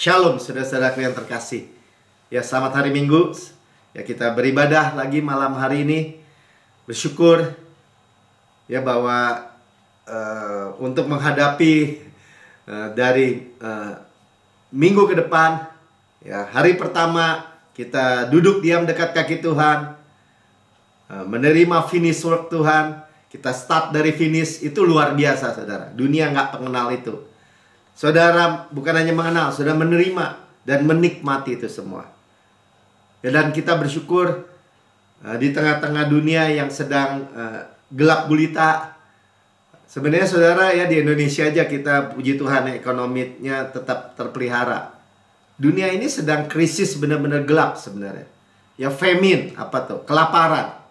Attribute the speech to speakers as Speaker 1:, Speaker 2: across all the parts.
Speaker 1: Shalom saudara-saudaraku yang terkasih. Ya, selamat hari Minggu. Ya, kita beribadah lagi malam hari ini. Bersyukur ya bahwa untuk menghadapi dari minggu ke depan, ya, hari pertama kita duduk diam dekat kaki Tuhan, menerima finish work Tuhan. Kita start dari finish, itu luar biasa saudara. Dunia nggak pengenal itu. Saudara bukan hanya mengenal, saudara menerima dan menikmati itu semua. Ya, dan kita bersyukur di tengah-tengah dunia yang sedang gelap gulita. Sebenarnya saudara, ya, di Indonesia aja kita puji Tuhan, ekonominya tetap terpelihara. Dunia ini sedang krisis benar-benar gelap sebenarnya. Ya, famine, apa tuh? Kelaparan.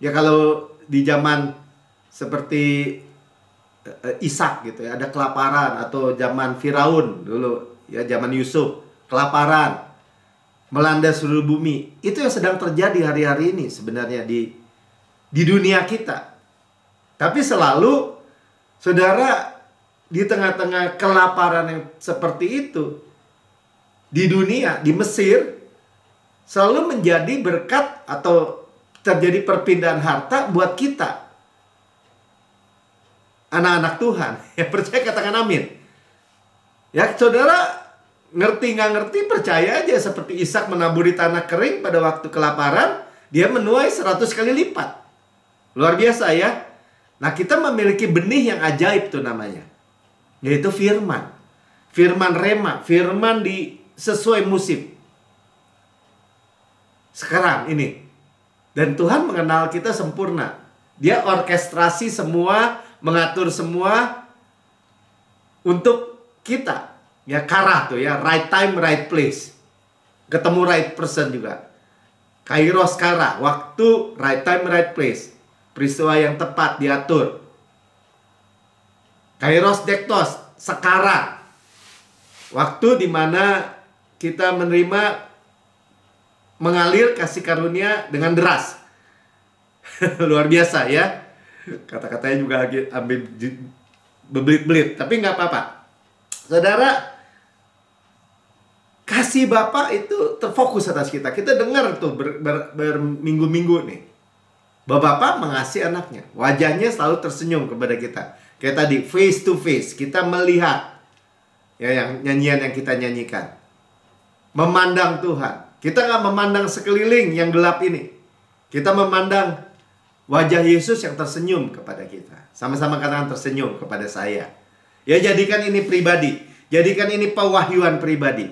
Speaker 1: Ya, kalau di zaman seperti Ishak gitu ya, ada kelaparan, atau zaman Firaun dulu ya, zaman Yusuf, kelaparan melanda seluruh bumi. Itu yang sedang terjadi hari-hari ini sebenarnya di dunia kita. Tapi selalu saudara, di tengah-tengah kelaparan yang seperti itu di dunia, di Mesir, selalu menjadi berkat atau terjadi perpindahan harta buat kita, anak-anak Tuhan. Ya, percaya katakan amin. Ya, saudara, ngerti nggak ngerti, percaya aja. Seperti Ishak menaburi tanah kering pada waktu kelaparan, dia menuai 100 kali lipat. Luar biasa ya. Nah, kita memiliki benih yang ajaib tuh namanya, yaitu firman. Firman rema, firman sesuai musim sekarang ini. Dan Tuhan mengenal kita sempurna. Dia orkestrasi semua, mengatur semua untuk kita. Ya, karah tuh ya, right time, right place. Ketemu right person juga. Kairos kara, waktu, right time, right place. Peristiwa yang tepat diatur. Kairos dektos, sekarang. Waktu dimana kita menerima, mengalir kasih karunia dengan deras. Luar biasa ya. Kata-katanya juga ambil bebelit-belit, tapi nggak apa-apa. Saudara, kasih Bapa itu terfokus atas kita. Kita dengar tuh berminggu-minggu nih, bahwa Bapa mengasihi anaknya. Wajahnya selalu tersenyum kepada kita. Kayak tadi, face to face, kita melihat ya, yang nyanyian yang kita nyanyikan. Memandang Tuhan. Kita nggak memandang sekeliling yang gelap ini. Kita memandang wajah Yesus yang tersenyum kepada kita. Sama-sama katakan tersenyum kepada saya. Ya, jadikan ini pribadi. Jadikan ini pewahyuan pribadi.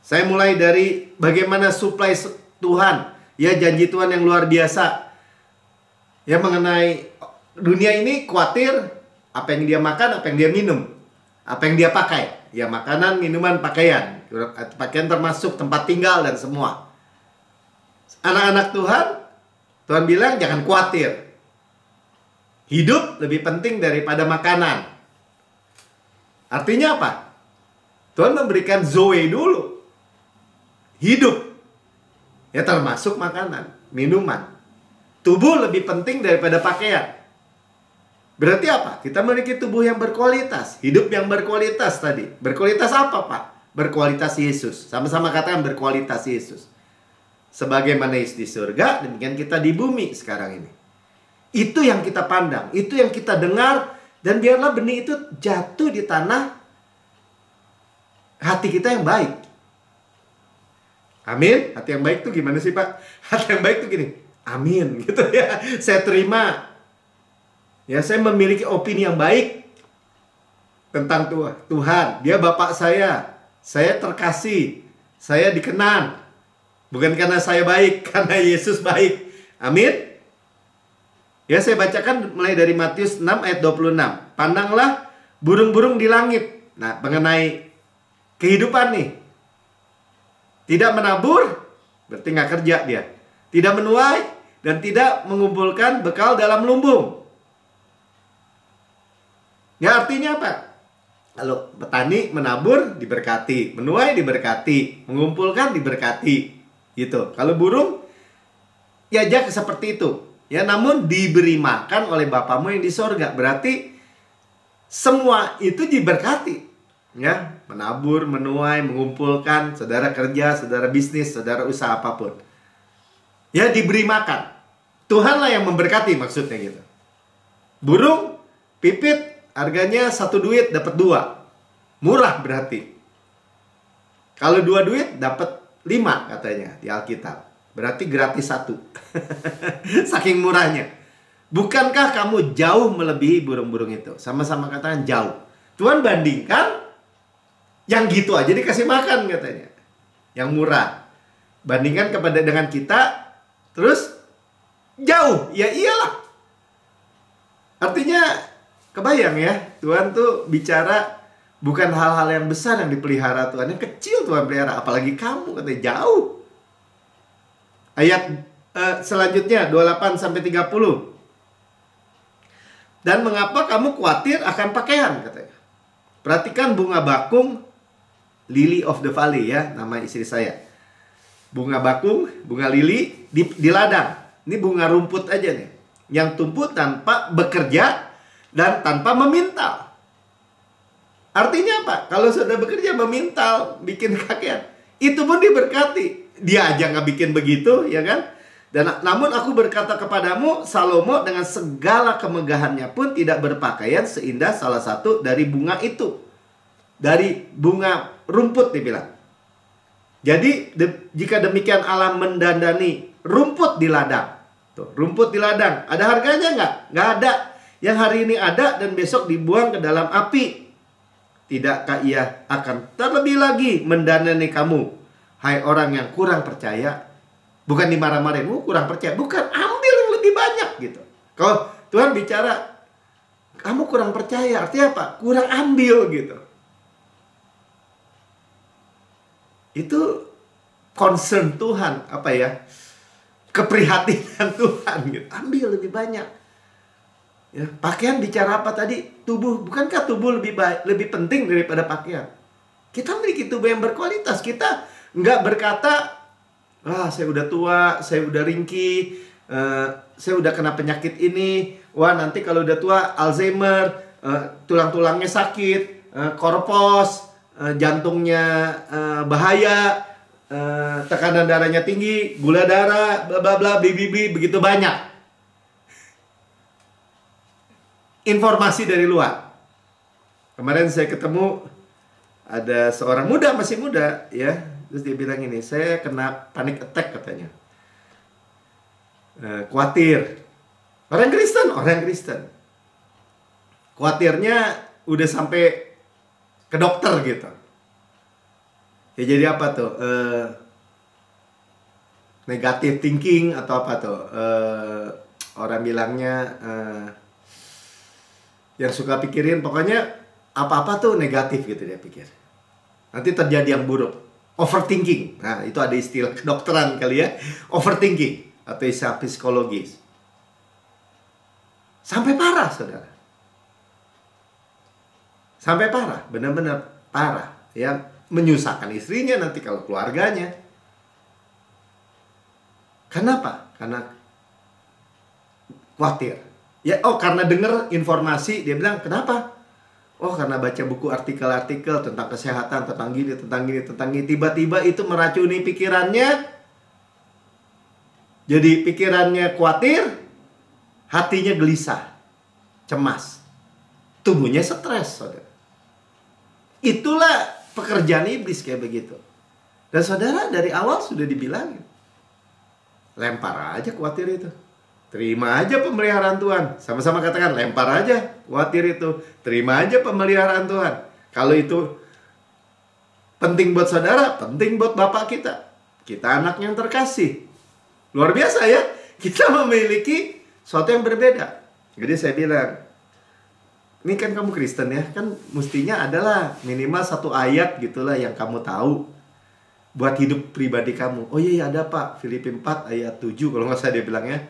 Speaker 1: Saya mulai dari bagaimana supply Tuhan. Ya, janji Tuhan yang luar biasa. Ya, mengenai dunia ini khawatir apa yang dia makan, apa yang dia minum, apa yang dia pakai. Ya, makanan, minuman, pakaian. Pakaian termasuk tempat tinggal dan semua. Anak-anak Tuhan, Tuhan bilang jangan khawatir. Hidup lebih penting daripada makanan. Artinya apa? Tuhan memberikan Zoe dulu. Hidup. Ya, termasuk makanan, minuman. Tubuh lebih penting daripada pakaian. Berarti apa? Kita memiliki tubuh yang berkualitas. Hidup yang berkualitas tadi. Berkualitas apa, Pak? Berkualitas Yesus. Sama-sama katakan berkualitas Yesus. Sebagaimana Yesus di surga, demikian kita di bumi sekarang ini. Itu yang kita pandang, itu yang kita dengar, dan biarlah benih itu jatuh di tanah hati kita yang baik. Amin. Hati yang baik itu gimana sih, Pak? Hati yang baik itu gini, amin gitu ya. Saya terima. Ya, saya memiliki opini yang baik tentang Tuhan. Dia Bapak saya terkasih, saya dikenan. Bukan karena saya baik, karena Yesus baik. Amin. Ya, saya bacakan mulai dari Matius 6 ayat 26. Pandanglah burung-burung di langit. Nah, mengenai kehidupan nih. Tidak menabur, berarti nggak kerja dia. Tidak menuai, dan tidak mengumpulkan bekal dalam lumbung. Ya, artinya apa? Kalau petani menabur, diberkati. Menuai, diberkati. Mengumpulkan, diberkati. Gitu. Kalau burung, ya jaga seperti itu. Ya, namun diberi makan oleh Bapamu yang di sorga. Berarti semua itu diberkati. ya, menabur, menuai, mengumpulkan, saudara kerja, saudara bisnis, saudara usaha apapun. Ya, diberi makan. Tuhanlah yang memberkati, maksudnya gitu. Burung pipit harganya 1 duit dapat 2. Murah berarti. Kalau 2 duit dapat 5 katanya di Alkitab. Berarti gratis 1. Saking murahnya. Bukankah kamu jauh melebihi burung-burung itu? Sama-sama katakan jauh. Tuhan bandingkan yang gitu aja dikasih makan katanya. Yang murah. Bandingkan kepada dengan kita, terus jauh. Ya iyalah. Artinya kebayang ya, Tuhan tuh bicara bukan hal-hal yang besar yang dipelihara Tuhan, yang kecil Tuhan pelihara, apalagi kamu katanya jauh. Ayat selanjutnya 28 sampai 30. Dan mengapa kamu khawatir akan pakaian katanya. Perhatikan bunga bakung, lily of the valley ya, nama istri saya. Bunga bakung, bunga lili di ladang. Ini bunga rumput aja nih, yang tumbuh tanpa bekerja dan tanpa memintal. Artinya apa? Kalau sudah bekerja memintal, bikin pakaian, itu pun diberkati. Dia aja nggak bikin begitu, ya kan? Dan namun aku berkata kepadamu, Salomo dengan segala kemegahannya pun tidak berpakaian seindah salah satu dari bunga itu. Dari bunga rumput dibilang. Jadi jika demikian Allah mendandani rumput di ladang. Tuh, rumput di ladang. Ada harganya nggak? Nggak ada. Yang hari ini ada dan besok dibuang ke dalam api. Tidakkah ia akan terlebih lagi mendandani kamu, hai orang yang kurang percaya? Bukan dimarah-marahin, kurang percaya. Bukan, ambil yang lebih banyak gitu. Kalau Tuhan bicara, kamu kurang percaya, artinya apa? Kurang ambil gitu. Itu concern Tuhan, apa ya? Keprihatinan Tuhan gitu. Ambil lebih banyak. Ya, pakaian bicara apa tadi? Tubuh. Bukankah tubuh lebih penting daripada pakaian? Kita memiliki tubuh yang berkualitas. Kita nggak berkata, saya udah tua, saya udah ringkih, saya udah kena penyakit ini. Wah, nanti kalau udah tua, Alzheimer, tulang-tulangnya sakit, koropos, jantungnya bahaya, tekanan darahnya tinggi, gula darah, bla bla bla, begitu banyak. Informasi dari luar. Kemarin saya ketemu ada seorang muda, masih muda, ya. Terus dia bilang ini, saya kena panic attack katanya. Khawatir. Orang Kristen. Khawatirnya udah sampai ke dokter gitu. Ya jadi apa tuh? Negative thinking atau apa tuh? Orang bilangnya yang suka pikirin, pokoknya apa-apa tuh negatif gitu dia pikir. Nanti terjadi yang buruk. Overthinking. Nah, itu ada istilah kedokteran kali ya. Overthinking atau istilah psikologis. Sampai parah, saudara. Sampai parah, benar-benar parah. Yang menyusahkan istrinya nanti kalau keluarganya. Kenapa? Karena khawatir. Ya, karena dengar informasi, dia bilang, kenapa? Karena baca buku artikel-artikel tentang kesehatan, tentang gini. Tiba-tiba itu meracuni pikirannya. Jadi pikirannya khawatir, hatinya gelisah, cemas. Tubuhnya stres, saudara. Itulah pekerjaan iblis kayak begitu. Dan saudara dari awal sudah dibilangin. Lempar aja khawatir itu. Terima aja pemeliharaan Tuhan. Sama-sama katakan, lempar aja khawatir itu. Terima aja pemeliharaan Tuhan. Kalau itu penting buat saudara, penting buat Bapak kita. Kita anak yang terkasih. Luar biasa ya. Kita memiliki sesuatu yang berbeda. Jadi saya bilang, ini kan kamu Kristen ya. Kan mestinya adalah minimal 1 ayat gitulah yang kamu tahu. Buat hidup pribadi kamu. Oh iya ada Pak. Filipi 4 ayat 7 kalau nggak salah dia bilangnya.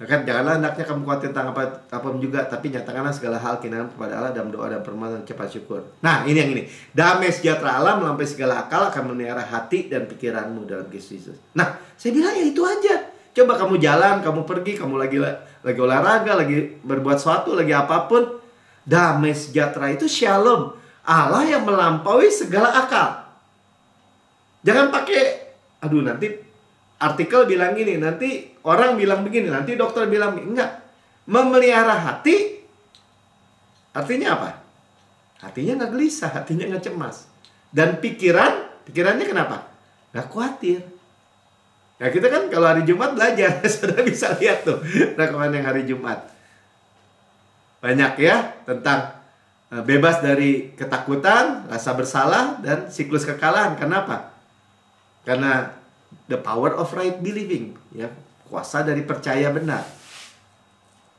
Speaker 1: Kan janganlah hendaknya kamu khawatir tentang apa juga, tapi nyatakanlah segala hal kinaan kepada Allah dalam doa dan permohonan cepat syukur. Nah, ini yang ini. Damai sejahtera Allah melampaui segala akal akan memelihara hati dan pikiranmu dalam Kristus. Nah, saya bilang ya itu aja. Coba kamu jalan, kamu pergi, kamu lagi olahraga, lagi berbuat sesuatu, lagi apapun. Damai sejahtera itu shalom. Allah yang melampaui segala akal. Jangan pakai, aduh nanti artikel bilang gini, nanti orang bilang begini, nanti dokter bilang begini. Enggak. Memelihara hati artinya apa? Hatinya nggak gelisah, hatinya nggak cemas. Dan pikirannya kenapa? Nggak khawatir. Nah kita kan kalau hari Jumat belajar, sudah bisa lihat tuh rekaman yang hari Jumat. Banyak ya tentang bebas dari ketakutan, rasa bersalah, dan siklus kekalahan. Kenapa? Karena the power of right believing, ya, kuasa dari percaya benar.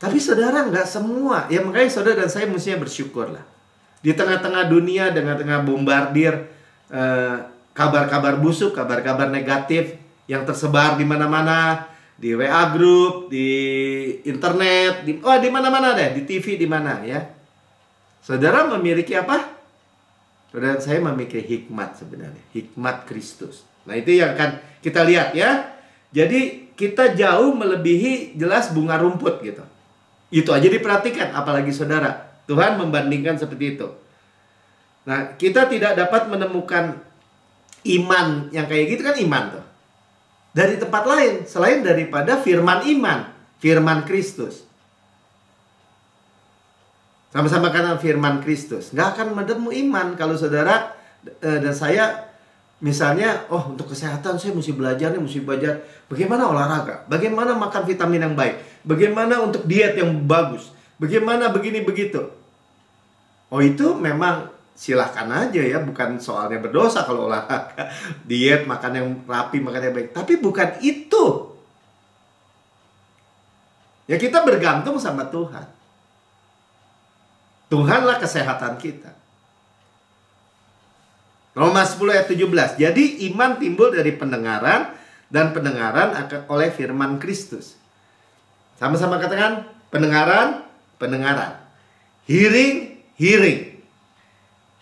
Speaker 1: Tapi saudara, nggak semua. Ya makanya saudara dan saya mestinya bersyukur lah. Di tengah-tengah dunia, dengan tengah bombardir kabar-kabar busuk, kabar-kabar negatif yang tersebar di mana-mana, di WA group, di internet, di mana-mana deh, di TV, di mana ya. Saudara memiliki apa? Saudara dan saya memiliki hikmat sebenarnya, hikmat Kristus. Nah itu yang akan kita lihat ya. Jadi kita jauh melebihi jelas bunga rumput gitu. Itu aja diperhatikan, apalagi saudara. Tuhan membandingkan seperti itu. Nah kita tidak dapat menemukan iman yang kayak gitu kan iman tuh dari tempat lain selain daripada firman iman, firman Kristus. Sama-sama kanan firman Kristus. Nggak akan menemu iman kalau saudara dan saya misalnya, oh untuk kesehatan saya mesti belajar nih, mesti belajar bagaimana olahraga, bagaimana makan vitamin yang baik, bagaimana untuk diet yang bagus, bagaimana begini begitu. Oh itu memang silahkan aja ya, bukan soalnya berdosa kalau olahraga, diet, makan yang rapi, makan yang baik. Tapi bukan itu. Ya kita bergantung sama Tuhan. Tuhanlah kesehatan kita. Roma 10 ayat 17. Jadi iman timbul dari pendengaran, dan pendengaran oleh firman Kristus. Sama-sama katakan pendengaran, pendengaran. Hearing, hearing.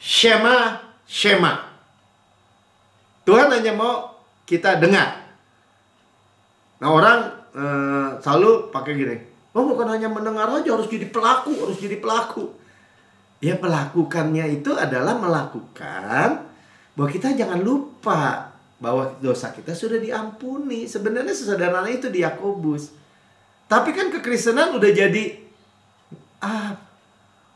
Speaker 1: Shema, shema. Tuhan hanya mau kita dengar. Nah orang selalu pakai gini, oh bukan hanya mendengar aja, harus jadi pelaku, harus jadi pelaku. Ya pelakukannya itu adalah melakukan bahwa kita jangan lupa bahwa dosa kita sudah diampuni. Sebenarnya sesederhana itu di Yakobus. Tapi kan kekristenan udah jadi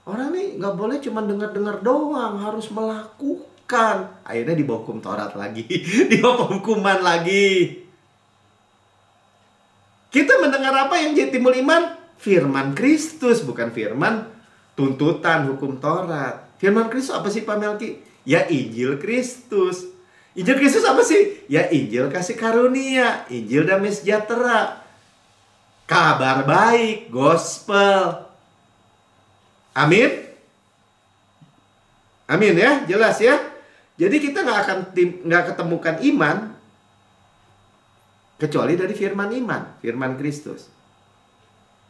Speaker 1: orang nih nggak boleh cuma dengar-dengar doang, harus melakukan. Akhirnya dibawa hukum Taurat lagi, dibawa hukuman lagi. Kita mendengar apa yang jadi timbul iman? Firman Kristus, bukan firman tuntutan hukum Taurat. Firman Kristus apa sih Pak Melki? Ya Injil Kristus. Injil Kristus apa sih? Ya Injil kasih karunia, Injil damai sejahtera, kabar baik, gospel. Amin. Amin ya, jelas ya. Jadi kita nggak ketemukan iman kecuali dari firman iman, firman Kristus.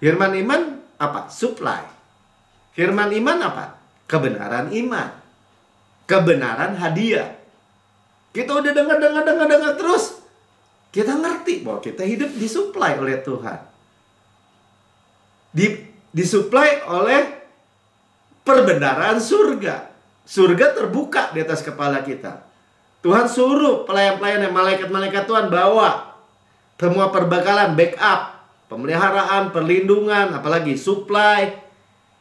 Speaker 1: Firman iman apa? Supply. Firman iman apa? Kebenaran iman. Kebenaran hadiah. Kita udah dengar terus. Kita ngerti bahwa kita hidup disuplai oleh Tuhan. Disuplai oleh perbendaharaan surga. Surga terbuka di atas kepala kita. Tuhan suruh pelayan-pelayan, malaikat-malaikat Tuhan bawa semua perbekalan, backup, pemeliharaan, perlindungan, apalagi supply,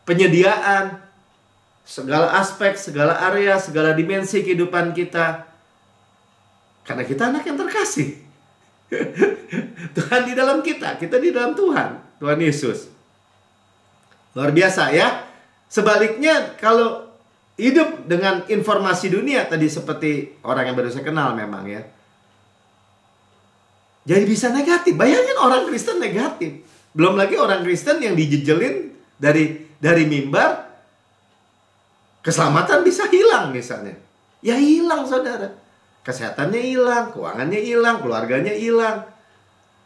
Speaker 1: penyediaan, segala aspek, segala area, segala dimensi kehidupan kita. Karena kita anak yang terkasih. Tuhan di dalam kita di dalam Tuhan, Tuhan Yesus. Luar biasa ya. Sebaliknya kalau hidup dengan informasi dunia tadi seperti orang yang baru saya kenal memang ya. Jadi bisa negatif. Bayangin orang Kristen negatif. Belum lagi orang Kristen yang dijejelin dari mimbar, keselamatan bisa hilang misalnya. Ya hilang saudara. Kesehatannya hilang, keuangannya hilang, keluarganya hilang.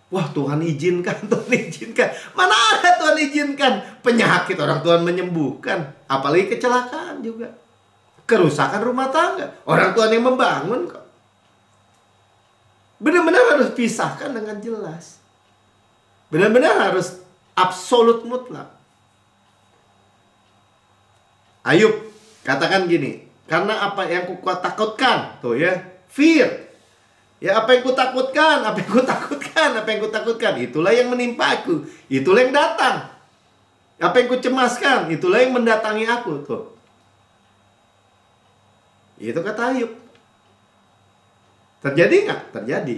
Speaker 1: Wah Tuhan izinkan, Tuhan izinkan. Mana ada Tuhan izinkan penyakit orang Tuhan menyembuhkan. Apalagi kecelakaan juga. Kerusakan rumah tangga. Orang Tuhan yang membangun kok. Benar-benar harus pisahkan dengan jelas. Benar-benar harus absolut mutlak. Ayub katakan gini, Karena apa yang ku takutkan, tuh ya, fear. Ya, apa yang ku takutkan, apa yang ku takutkan, apa yang ku takutkan, itulah yang menimpa aku, itulah yang datang. Apa yang ku cemaskan, itulah yang mendatangi aku, tuh. Itu kata Ayub. Terjadi nggak? Terjadi.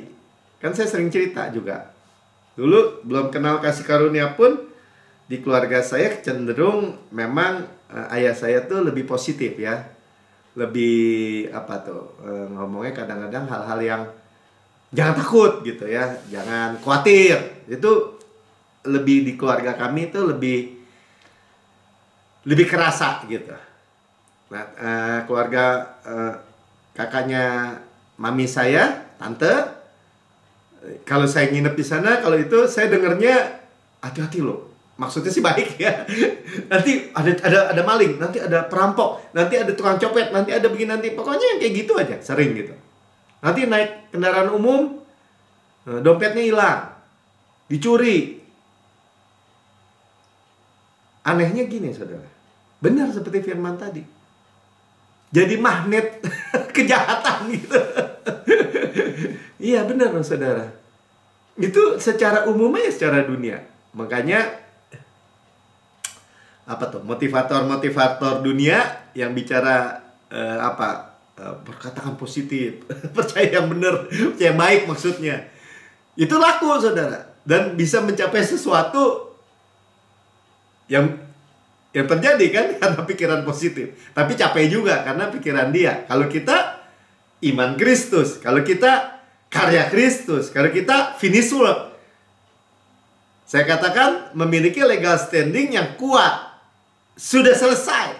Speaker 1: Kan saya sering cerita juga. Dulu belum kenal kasih karunia pun, di keluarga saya cenderung memang ayah saya tuh lebih positif ya. Lebih apa tuh, ngomongnya kadang-kadang hal-hal yang jangan takut gitu ya, jangan khawatir. Itu lebih di keluarga kami itu lebih kerasa gitu. Nah, keluarga kakaknya mami saya, tante, kalau saya nginep di sana, kalau itu saya dengernya hati-hati loh. Maksudnya sih baik ya. Nanti ada maling, nanti ada perampok, nanti ada tukang copet, nanti ada begini, nanti pokoknya yang kayak gitu aja, sering gitu. Nanti naik kendaraan umum, dompetnya hilang, dicuri. Anehnya gini, saudara. Benar seperti firman tadi. Jadi magnet kejahatan gitu. Iya benar loh, saudara. Itu secara umum aja, secara dunia. Makanya apa tuh, motivator dunia yang bicara berkatakan positif, percaya yang benar, percaya yang baik maksudnya. Itu laku, saudara, dan bisa mencapai sesuatu yang terjadi kan karena pikiran positif. Tapi capek juga karena pikiran dia. Kalau kita iman Kristus, kalau kita karya Kristus, kalau kita finish work, saya katakan memiliki legal standing yang kuat. Sudah selesai.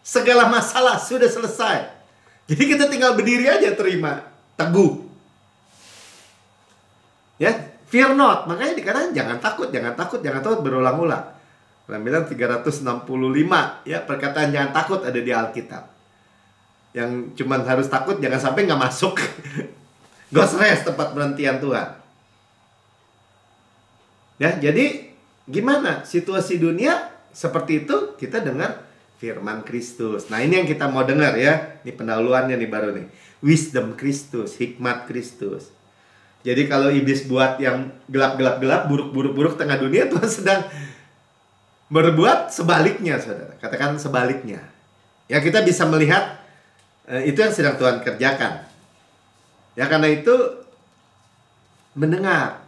Speaker 1: Segala masalah sudah selesai. Jadi kita tinggal berdiri aja, terima, teguh. Ya, fear not. Makanya dikatakan jangan takut, jangan takut, jangan takut berulang-ulang. Dalam bilang 365 ya perkataan jangan takut ada di Alkitab. Yang cuman harus takut jangan sampai nggak masuk God's rest, tempat penantian Tuhan. Ya, jadi gimana situasi dunia seperti itu, kita dengar firman Kristus. Nah, ini yang kita mau dengar ya. Ini pendahuluannya nih baru nih. Wisdom Kristus, hikmat Kristus. Jadi kalau iblis buat yang gelap-gelap-gelap, buruk-buruk-buruk tengah dunia, Tuhan sedang berbuat sebaliknya, saudara. Katakan sebaliknya. Ya, kita bisa melihat itu yang sedang Tuhan kerjakan. Ya, karena itu mendengar.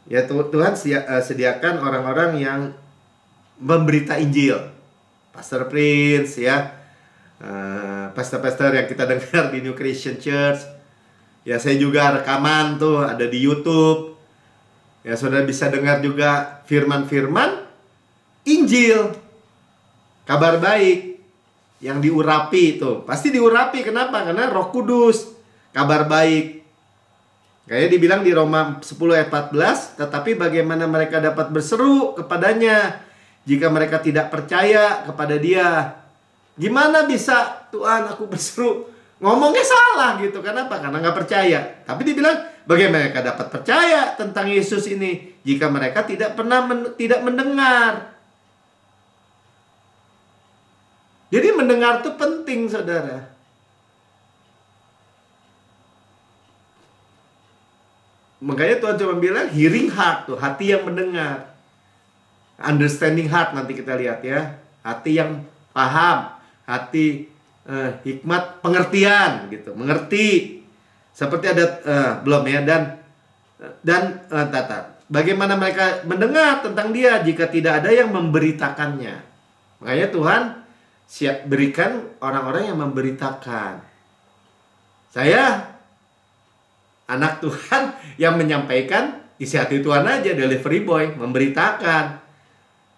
Speaker 1: Ya, Tuhan sediakan orang-orang yang memberita Injil. Pastor Prince ya, pastor-pastor yang kita dengar di New Christian Church. Ya, saya juga rekaman tuh ada di YouTube. Ya, saudara bisa dengar juga firman-firman Injil, kabar baik yang diurapi itu. Pasti diurapi, kenapa? Karena Roh Kudus, kabar baik. Kayak dibilang di Roma 10 ayat 14, tetapi bagaimana mereka dapat berseru kepadanya jika mereka tidak percaya kepada Dia? Gimana bisa, Tuhan aku berseru? Ngomongnya salah gitu. Kenapa? Karena nggak percaya. Tapi dibilang bagaimana mereka dapat percaya tentang Yesus ini jika mereka tidak pernah tidak mendengar. Jadi mendengar itu penting, saudara. Makanya Tuhan cuma bilang hearing heart tuh, hati yang mendengar. Understanding heart nanti kita lihat ya. Hati yang paham, hati hikmat pengertian gitu, mengerti. Seperti ada belum ya, dan bagaimana mereka mendengar tentang Dia jika tidak ada yang memberitakannya. Makanya Tuhan siap berikan orang-orang yang memberitakan. Saya anak Tuhan yang menyampaikan isi hati Tuhan aja, delivery boy, memberitakan.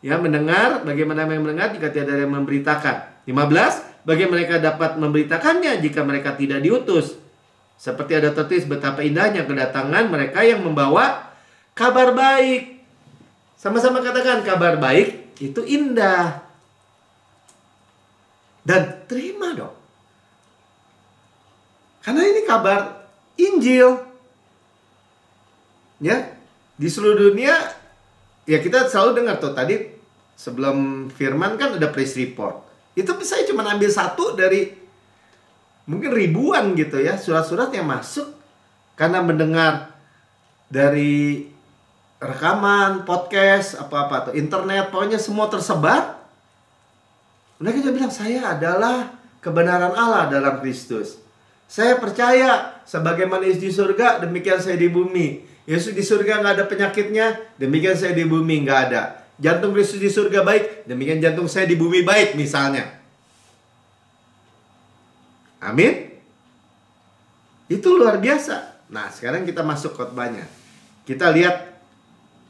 Speaker 1: Ya, mendengar, bagaimana yang mendengar jika tidak ada yang memberitakan. 15, bagaimana mereka dapat memberitakannya jika mereka tidak diutus. Seperti ada tertulis betapa indahnya kedatangan mereka yang membawa kabar baik. Sama-sama katakan kabar baik itu indah. Dan terima dong. Karena ini kabar Injil. Ya, di seluruh dunia ya kita selalu dengar tuh tadi sebelum firman kan ada praise report. Itu saya cuma ambil satu dari mungkin ribuan gitu ya, surat-surat yang masuk karena mendengar dari rekaman, podcast, apa-apa tuh, internet, pokoknya semua tersebar. Mereka juga bilang, saya adalah kebenaran Allah dalam Kristus. Saya percaya sebagaimana Yesus di surga, demikian saya di bumi. Yesus di surga nggak ada penyakitnya, demikian saya di bumi nggak ada. Jantung Kristus di surga baik, demikian jantung saya di bumi baik misalnya. Amin. Itu luar biasa. Nah, sekarang kita masuk khotbahnya. Kita lihat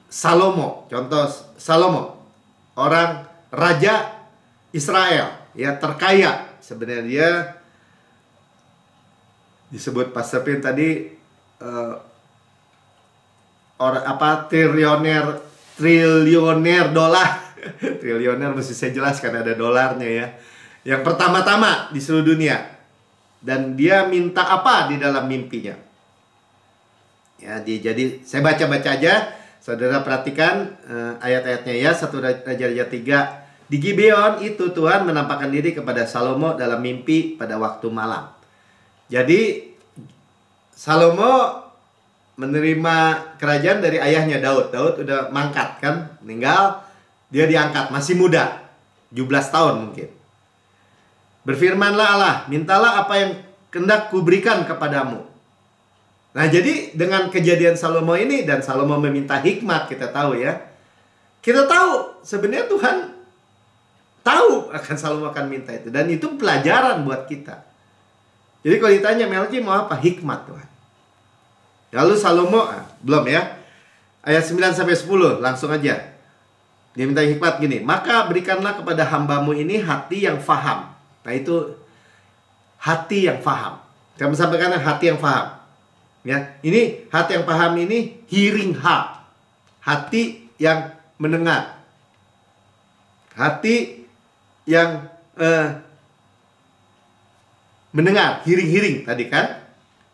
Speaker 1: Salomo, contoh Salomo, orang raja Israel, ya, terkaya. Sebenarnya dia disebut Pastor Pin tadi orang apa, triliuner dolar. Triliuner mesti saya jelaskan, ada dolarnya ya. Yang pertama-tama di seluruh dunia. Dan dia minta apa di dalam mimpinya? Ya, jadi saya baca-baca aja. Saudara perhatikan ayat-ayatnya ya. 1 Raja-Raja 3. Di Gibeon itu Tuhan menampakkan diri kepada Salomo dalam mimpi pada waktu malam. Jadi Salomo menerima kerajaan dari ayahnya Daud. Daud udah mangkat kan, meninggal. Dia diangkat, masih muda, 17 tahun mungkin. Berfirmanlah Allah, mintalah apa yang hendak kuberikan kepadamu. Nah, jadi dengan kejadian Salomo ini, dan Salomo meminta hikmat, kita tahu ya. Kita tahu sebenarnya Tuhan tahu akan Salomo akan minta itu. Dan itu pelajaran buat kita. Jadi kalau ditanya, Melki mau apa? Hikmat Tuhan. Lalu Salomo, belum ya. Ayat 9-10, langsung aja. Dia minta hikmat gini. Maka berikanlah kepada hambamu ini hati yang faham. Nah, itu hati yang faham. Kami sampaikan hati yang faham. Ya, ini hati yang paham ini hearing heart. Hati yang mendengar. Hati yang mendengar, hearing tadi kan.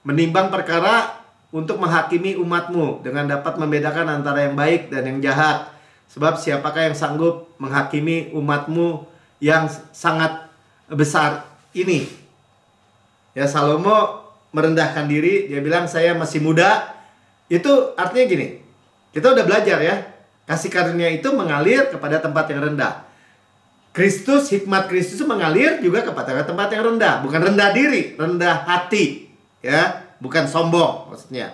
Speaker 1: Menimbang perkara untuk menghakimi umatmu dengan dapat membedakan antara yang baik dan yang jahat. Sebab siapakah yang sanggup menghakimi umatmu yang sangat besar ini? Ya, Salomo merendahkan diri, dia bilang saya masih muda. Itu artinya gini, kita udah belajar ya, kasih karunia itu mengalir kepada tempat yang rendah. Kristus, hikmat Kristus mengalir juga kepada tempat yang rendah. Bukan rendah diri, rendah hati, ya, bukan sombong maksudnya.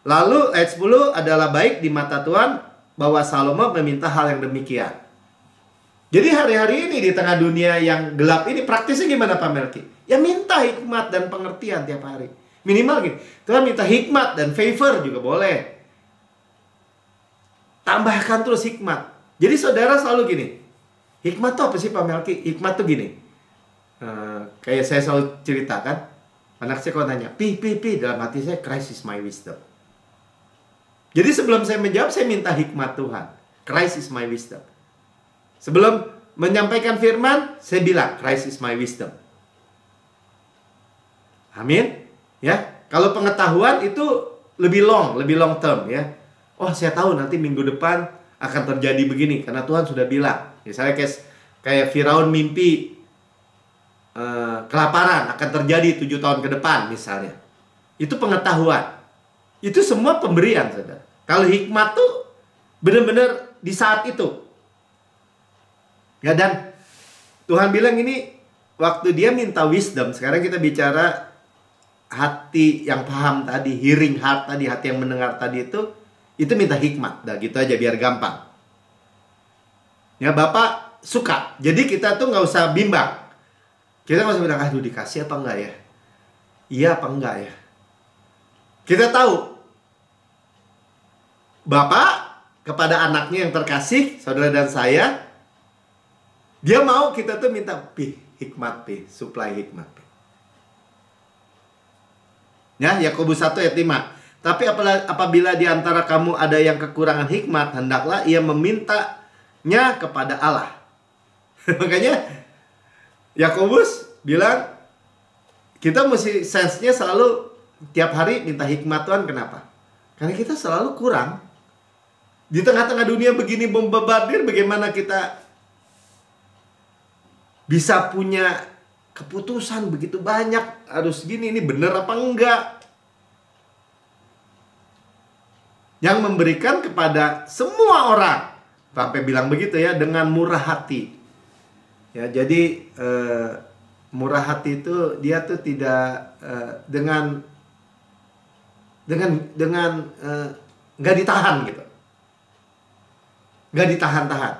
Speaker 1: Lalu ayat 10 adalah baik di mata Tuhan bahwa Salomo meminta hal yang demikian. Jadi hari-hari ini di tengah dunia yang gelap ini praktisnya gimana Pak Melki? Ya minta hikmat dan pengertian tiap hari. Minimal gini, Tuhan minta hikmat dan favor juga boleh. Tambahkan terus hikmat. Jadi saudara selalu gini, hikmat tuh apa sih Pak Melki? Hikmat tuh gini, kayak saya selalu ceritakan, anak saya kalau nanya, pi, dalam hati saya, Christ is my wisdom. Jadi sebelum saya menjawab, saya minta hikmat Tuhan. Christ is my wisdom. Sebelum menyampaikan firman, saya bilang, Christ is my wisdom. Amin. Ya, kalau pengetahuan itu lebih long term ya. Oh, saya tahu nanti minggu depan akan terjadi begini karena Tuhan sudah bilang. Misalnya kayak Firaun mimpi kelaparan akan terjadi 7 tahun ke depan misalnya. Itu pengetahuan. Itu semua pemberian, saudara. Kalau hikmat tuh benar-benar di saat itu. Ya, dan Tuhan bilang ini waktu dia minta wisdom. Sekarang kita bicara hati yang paham tadi, hearing heart tadi, hati yang mendengar tadi itu minta hikmat. Dah gitu aja biar gampang. Ya, Bapak suka. Jadi kita tuh nggak usah bimbang. Kita nggak usah bilang, aduh dikasih apa enggak ya? Iya apa enggak ya? Kita tahu Bapak kepada anaknya yang terkasih, saudara dan saya, dia mau kita tuh minta hikmat, supply hikmat. Ya, Yakobus 1 ayat 5. Tapi apabila di antara kamu ada yang kekurangan hikmat, hendaklah ia memintanya kepada Allah. Makanya Yakobus bilang kita mesti sense-nya selalu tiap hari minta hikmat Tuhan. Kenapa? Karena kita selalu kurang. Di tengah-tengah dunia begini bombardir, bagaimana kita bisa punya keputusan begitu banyak, harus gini, ini bener apa enggak. Yang memberikan kepada semua orang, sampai bilang begitu ya, dengan murah hati. Ya, jadi murah hati itu dia tuh tidak dengan nggak ditahan gitu, nggak ditahan-tahan.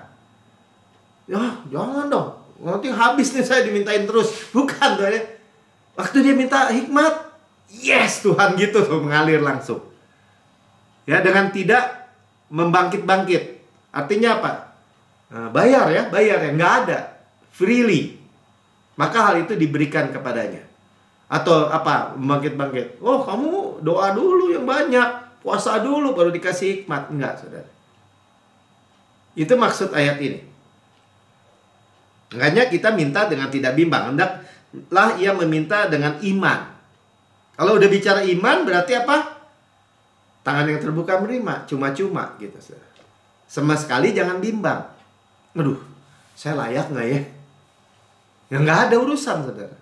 Speaker 1: Ya jangan dong, nanti habis nih saya dimintain terus. Bukan tuh ya. Waktu dia minta hikmat, yes Tuhan gitu tuh, mengalir langsung. Ya, dengan tidak membangkit-bangkit. Artinya apa? Bayar ya, nggak ada, freely. Maka hal itu diberikan kepadanya. Atau apa? Membangkit-bangkit. Oh, kamu doa dulu yang banyak, puasa dulu baru dikasih hikmat. Enggak, saudara. Itu maksud ayat ini. Makanya kita minta dengan tidak bimbang. Hendaklah ia meminta dengan iman. Kalau udah bicara iman berarti apa? Tangan yang terbuka menerima, cuma-cuma gitu, saudara. Sama sekali jangan bimbang. Aduh, saya layak nggak ya? Ya nggak ada urusan, saudara.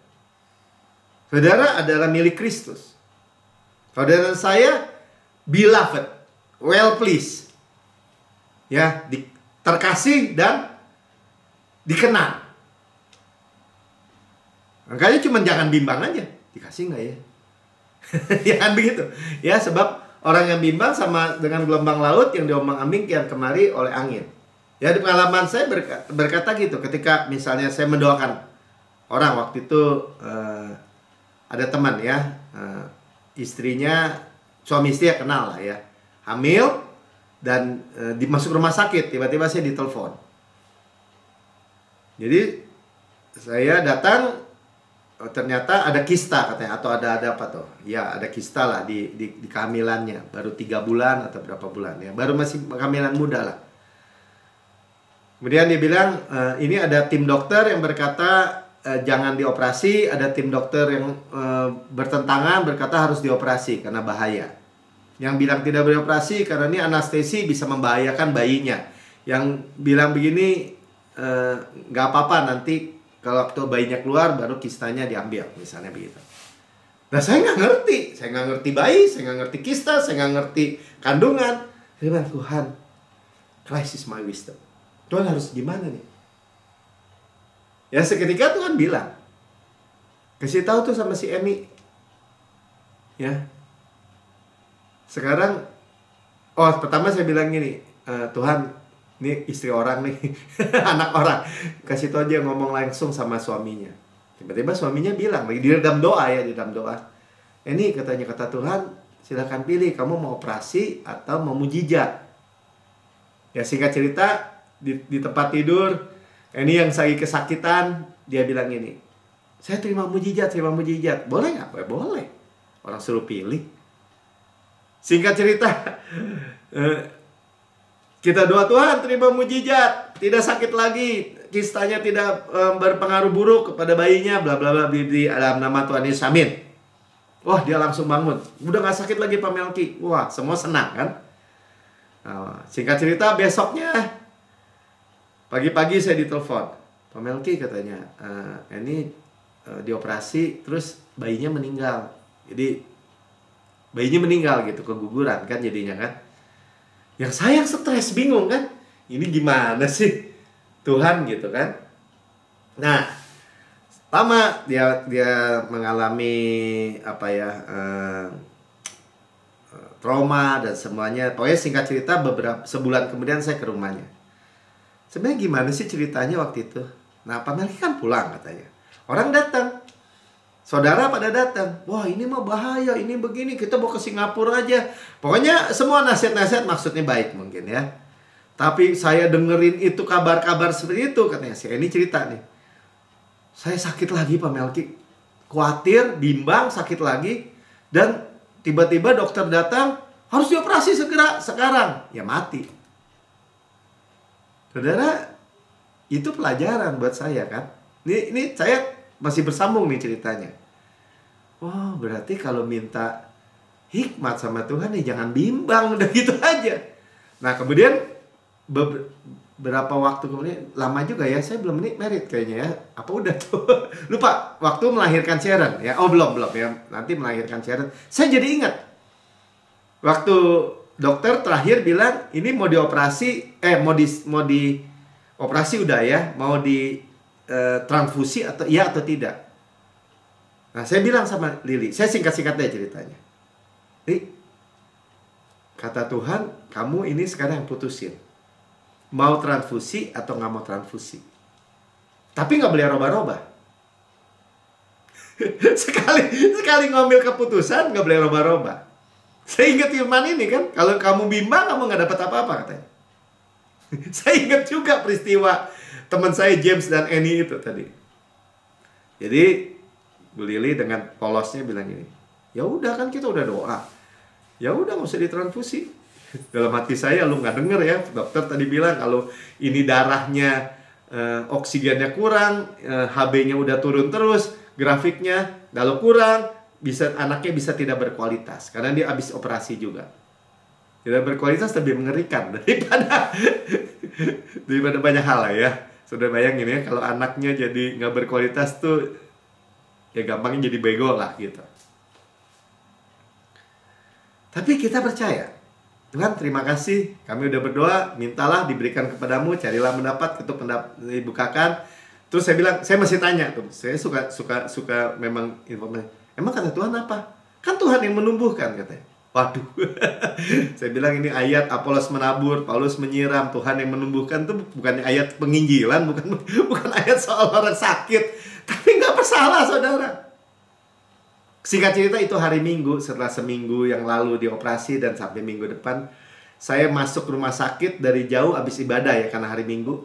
Speaker 1: Saudara adalah milik Kristus. Saudara saya beloved, well pleased, ya, terkasih dan dikenal. Makanya cuma jangan bimbang aja, dikasih nggak ya? Ya kan begitu. Ya, sebab orang yang bimbang sama dengan gelombang laut yang diombang-ambing kian kemari oleh angin. Ya, di pengalaman saya berkata gitu, ketika misalnya saya mendoakan orang, waktu itu ada teman ya, istrinya, suami istri ya kenal lah ya, hamil dan dimasuk rumah sakit. Tiba-tiba saya ditelepon. Jadi saya datang, ternyata ada kista katanya, atau ada apa tuh? Ya, ada kista lah di kehamilannya, baru 3 bulan atau berapa bulan ya, baru masih kehamilan muda lah. Kemudian dia bilang, ini ada tim dokter yang berkata jangan dioperasi, ada tim dokter yang bertentangan berkata harus dioperasi karena bahaya. Yang bilang tidak boleh operasi karena ini anestesi bisa membahayakan bayinya. Yang bilang begini, nggak apa-apa, nanti kalau waktu bayinya keluar baru kistanya diambil, misalnya begitu. Nah, saya nggak ngerti bayi, saya nggak ngerti kista, saya nggak ngerti kandungan. Saya bilang, Tuhan, Christ is my wisdom. Tuhan harus gimana nih? Ya, seketika Tuhan bilang, kasih tahu tuh sama si Emi. Ya. Sekarang, pertama saya bilang gini, Tuhan, ini istri orang nih, anak orang, kasih tahu aja, ngomong langsung sama suaminya. Tiba-tiba suaminya bilang, lagi di dalam doa ya, di dalam doa. Ini katanya, kata Tuhan, silakan pilih, kamu mau operasi atau mau mujizat. Ya, singkat cerita, di tempat tidur, ini yang lagi kesakitan, dia bilang ini, saya terima mujizat. Boleh nggak? Boleh. Orang suruh pilih. Singkat cerita, kita doa, Tuhan terima mujizat, tidak sakit lagi, kistanya tidak berpengaruh buruk kepada bayinya, bla bla bla, di dalam nama Tuhan Yesus, amin. Wah, dia langsung bangun, udah nggak sakit lagi Pak Melki. Wah, semua senang kan. Singkat cerita, besoknya pagi-pagi saya ditelepon, Pak Melki katanya, ini dioperasi terus bayinya meninggal. Jadi bayinya meninggal gitu, keguguran kan jadinya kan. Yang saya stres, bingung kan, ini gimana sih Tuhan gitu kan. Nah, lama dia mengalami apa ya, trauma dan semuanya. Pokoknya singkat cerita, sebulan kemudian saya ke rumahnya. Sebenarnya gimana sih ceritanya waktu itu? Nah, Pak Melki kan pulang katanya. Orang datang, saudara pada datang. Wah, ini mah bahaya, ini begini, kita mau ke Singapura aja. Pokoknya semua nasihat-nasihat maksudnya baik mungkin ya. Tapi saya dengerin itu kabar-kabar seperti itu, katanya. Ini cerita nih. Saya sakit lagi Pak Melki. Khawatir, bimbang, sakit lagi. Dan tiba-tiba dokter datang, harus dioperasi segera, sekarang. Ya mati. Saudara, itu pelajaran buat saya kan. Ini saya masih bersambung nih ceritanya. Oh, berarti kalau minta hikmat sama Tuhan nih jangan bimbang, udah gitu aja. Nah, kemudian Berapa waktu kemudian, lama juga ya, saya belum merit kayaknya ya. Apa udah tuh? Lupa, waktu melahirkan Sharon ya. Oh belum ya, nanti melahirkan Sharon. Saya jadi ingat. Waktu dokter terakhir bilang, ini mau dioperasi, mau di operasi udah ya, mau di transfusi atau iya atau tidak. Nah saya bilang sama Lili, saya singkat-singkat aja ceritanya. Li, kata Tuhan, kamu ini sekarang yang putusin. Mau transfusi atau nggak mau transfusi. Tapi nggak boleh roba-roba. sekali ngambil keputusan nggak boleh roba-roba. Saya ingat firman ini kan, kalau kamu bimbang kamu nggak dapat apa-apa katanya. Saya ingat juga peristiwa teman saya James dan Annie itu tadi. Jadi Bu Lili dengan polosnya bilang gini, ya udah kan kita udah doa, ya udah nggak usah ditransfusi. Dalam hati saya, lu nggak denger ya, dokter tadi bilang kalau ini darahnya oksigennya kurang, HB-nya udah turun terus, grafiknya kalau kurang, anaknya bisa tidak berkualitas karena dia habis operasi juga. Tidak berkualitas lebih mengerikan daripada banyak hal lah ya. Sudah bayangin ya, kalau anaknya jadi nggak berkualitas tuh ya gampangnya jadi bego lah gitu. Tapi kita percaya, Tuhan terima kasih, kami udah berdoa, mintalah diberikan kepadamu, carilah mendapat, ketuk dibukakan. Terus saya bilang, saya masih tanya tuh, saya suka memang informasi. Emang kata Tuhan apa? Kan Tuhan yang menumbuhkan katanya. Waduh, saya bilang ini ayat Apolos menabur, Paulus menyiram, Tuhan yang menumbuhkan tuh bukan ayat penginjilan, bukan ayat soal orang sakit, tapi nggak bersalah saudara. Singkat cerita itu hari Minggu, setelah seminggu yang lalu dioperasi dan sampai minggu depan, saya masuk rumah sakit dari jauh habis ibadah ya, karena hari Minggu.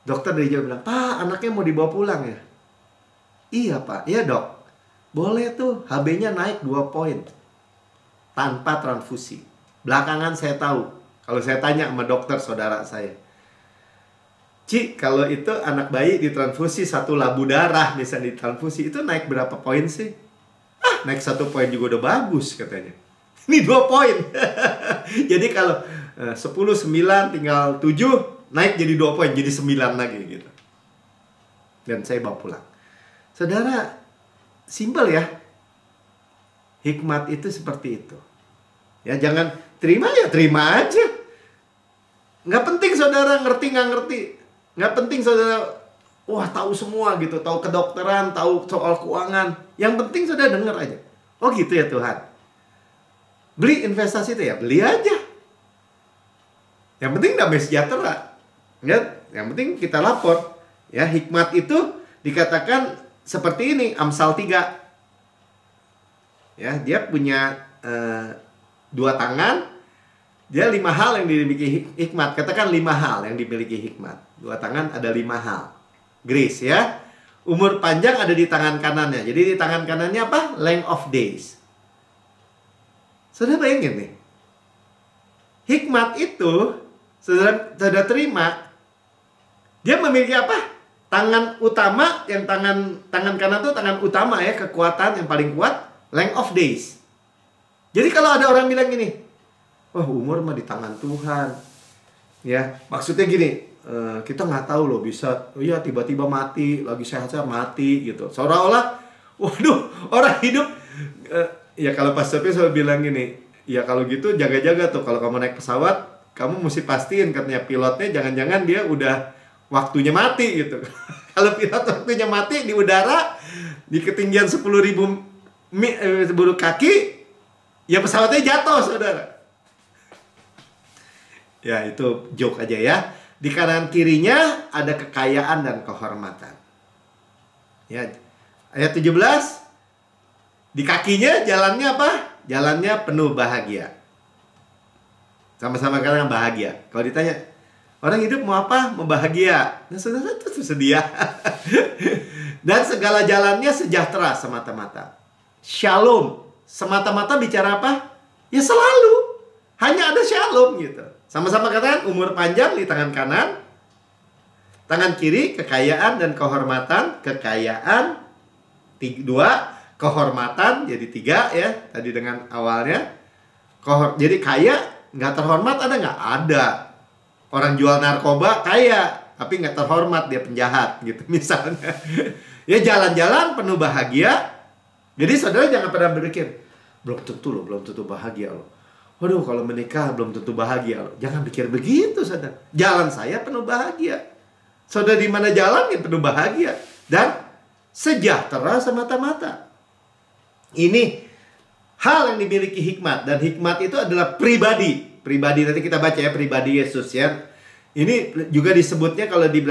Speaker 1: Dokter dari jauh bilang, Pak anaknya mau dibawa pulang ya? Iya Pak, iya dok. Boleh tuh, HB-nya naik 2 poin. Tanpa transfusi. Belakangan saya tahu, kalau saya tanya sama dokter saudara saya, Ci, kalau itu anak bayi ditransfusi 1 labu darah, misalnya ditransfusi, itu naik berapa poin sih? Naik 1 poin juga udah bagus katanya. Ini 2 poin. Jadi kalau 10, 9, tinggal 7, naik jadi 2 poin, jadi 9 lagi gitu. Dan saya bawa pulang. Saudara, simpel ya. Hikmat itu seperti itu. Ya jangan terima ya terima aja. Nggak penting saudara ngerti nggak ngerti. Nggak penting saudara wah tahu semua gitu, tahu kedokteran, tahu soal keuangan. Yang penting sudah dengar aja. Oh gitu ya Tuhan. Beli investasi itu ya, beli aja. Yang penting damai sejahtera. Ya, yang penting kita lapor. Ya, hikmat itu dikatakan seperti ini, Amsal 3. Ya, dia punya 2 tangan. Dia 5 hal yang dimiliki hikmat. Katakan 5 hal yang dimiliki hikmat. 2 tangan ada 5 hal. Grace ya. Umur panjang ada di tangan kanannya. Jadi di tangan kanannya apa? Length of days. Saudara bayangin nih. Hikmat itu, saudara terima, dia memiliki apa? Tangan utama, yang tangan kanan itu tangan utama ya, kekuatan yang paling kuat, length of days. Jadi kalau ada orang bilang gini, wah umur mah di tangan Tuhan. Ya, maksudnya gini, kita nggak tahu loh bisa, oh iya tiba-tiba mati, lagi sehat-sehat mati gitu. Seolah-olah, waduh orang hidup, ya kalau Pastor P selalu bilang gini, ya kalau gitu jaga-jaga tuh kalau kamu naik pesawat, kamu mesti pastiin katanya pilotnya jangan-jangan dia udah waktunya mati gitu. Kalau pilot waktunya mati di udara, di ketinggian 10.000 kaki, ya pesawatnya jatuh saudara. Ya itu joke aja ya. Di kanan kirinya ada kekayaan dan kehormatan. Ya, ayat 17. Di kakinya jalannya apa? Jalannya penuh bahagia. Sama-sama katakan bahagia. Kalau ditanya, orang hidup mau apa? Mau bahagia. Nah, saudara itu tersedia. Dan segala jalannya sejahtera semata-mata. Shalom. Semata-mata bicara apa? Ya selalu. Hanya ada shalom gitu. Sama-sama katakan umur panjang di tangan kanan. Tangan kiri kekayaan dan kehormatan. Kekayaan 2, kehormatan jadi 3 ya. Tadi dengan awalnya. Jadi kaya nggak terhormat ada nggak? Ada. Orang jual narkoba kaya, tapi nggak terhormat, dia penjahat gitu misalnya. Ya jalan-jalan penuh bahagia. Jadi saudara jangan pernah berpikir, belum tentu loh, belum tentu bahagia loh. Waduh, kalau menikah belum tentu bahagia loh. Jangan pikir begitu, saudara. Jalan saya penuh bahagia. Saudara di mana jalan ya penuh bahagia dan sejahtera semata-mata. Ini hal yang dimiliki hikmat, dan hikmat itu adalah pribadi. Pribadi, nanti kita baca ya, pribadi Yesus ya. Ini juga disebutnya kalau di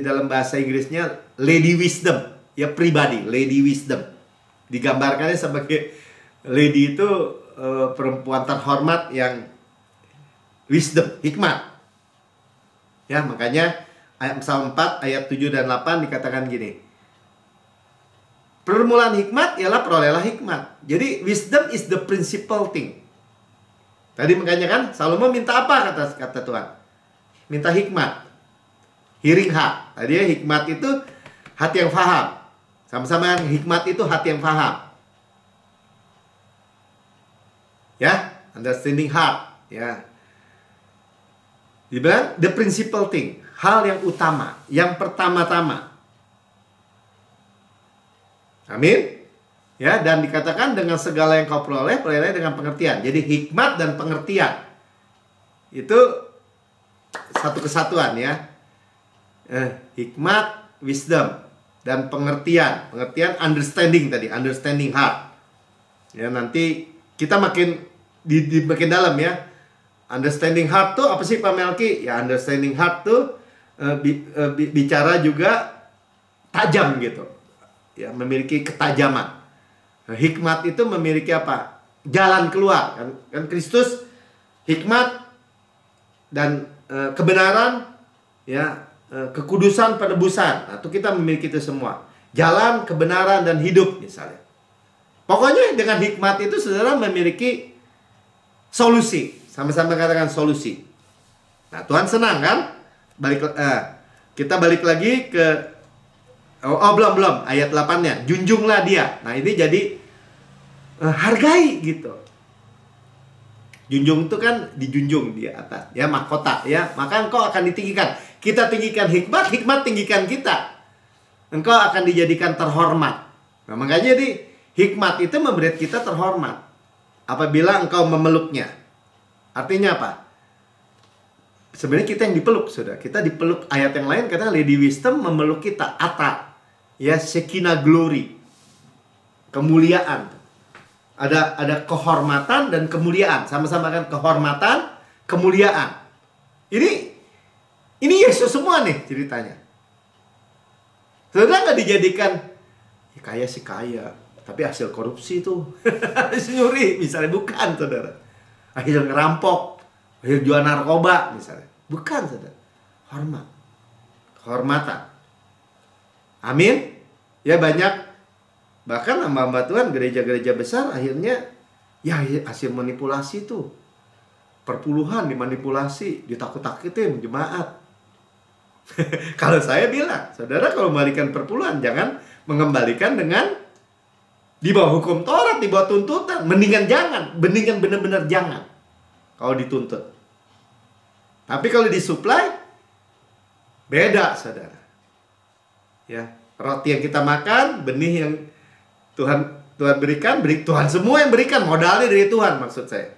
Speaker 1: dalam bahasa Inggrisnya Lady Wisdom, ya pribadi, Lady Wisdom. Digambarkannya sebagai lady itu perempuan terhormat yang wisdom, hikmat. Ya, makanya ayat Psalm 4 ayat 7 dan 8 dikatakan gini. Permulaan hikmat ialah perolehlah hikmat. Jadi wisdom is the principal thing. Tadi makanya kan Salomo minta apa kata Tuhan? Minta hikmat. Hearing heart. Tadi ya, hikmat itu hati yang faham. Sama-sama hikmat itu hati yang faham. Ya, understanding heart. Ya. Dibilang the principal thing, hal yang utama, yang pertama-tama. Amin. Ya, dan dikatakan dengan segala yang kau peroleh dengan pengertian. Jadi hikmat dan pengertian itu satu kesatuan ya. Hikmat, wisdom, dan pengertian. Pengertian understanding tadi, understanding heart. Ya, nanti kita makin makin dalam ya. Understanding heart tuh apa sih Pak Melki? Ya, understanding heart tuh bicara juga tajam gitu. Ya, memiliki ketajaman. Nah, hikmat itu memiliki apa? Jalan keluar. Kan Kristus hikmat dan kebenaran, ya, kekudusan, penebusan. Nah, itu kita memiliki itu semua. Jalan, kebenaran, dan hidup misalnya. Pokoknya dengan hikmat itu saudara memiliki solusi. Sama-sama katakan solusi. Nah, Tuhan senang kan? Kita balik lagi ke belum ayat 8-nya. Junjunglah dia. Nah, ini jadi hargai gitu. Junjung itu kan dijunjung di atas, ya, mahkota ya. Maka engkau akan ditinggikan. Kita tinggikan hikmat, hikmat tinggikan kita. Engkau akan dijadikan terhormat. Nah, makanya jadi hikmat itu memberi kita terhormat apabila engkau memeluknya. Artinya apa? Sebenarnya kita yang dipeluk, saudara. Kita dipeluk. Ayat yang lain katanya Lady Wisdom memeluk kita. Ata, ya, Shekinah glory, kemuliaan. Ada kehormatan dan kemuliaan. Sama-sama kan kehormatan, kemuliaan. Ini Yesus semua nih ceritanya. Saudara nggak dijadikan ya, kaya sih kaya, tapi hasil korupsi tuh, nyuri misalnya, bukan saudara. Akhirnya ngerampok, akhirnya jual narkoba misalnya, bukan saudara. Hormat, kehormatan. Amin. Ya, banyak bahkan hamba-hamba Tuhan gereja-gereja besar akhirnya ya hasil manipulasi tuh. Perpuluhan dimanipulasi, ditakut-takutin jemaat. Kalau saya bilang, saudara kalau membalikan perpuluhan jangan mengembalikan dengan di bawah hukum Taurat, di bawah tuntutan. Mendingan jangan, mendingan benar-benar jangan kalau dituntut. Tapi kalau disuplai beda, saudara. Ya, roti yang kita makan, benih yang Tuhan berikan, Tuhan semua yang berikan, modalnya dari Tuhan maksud saya.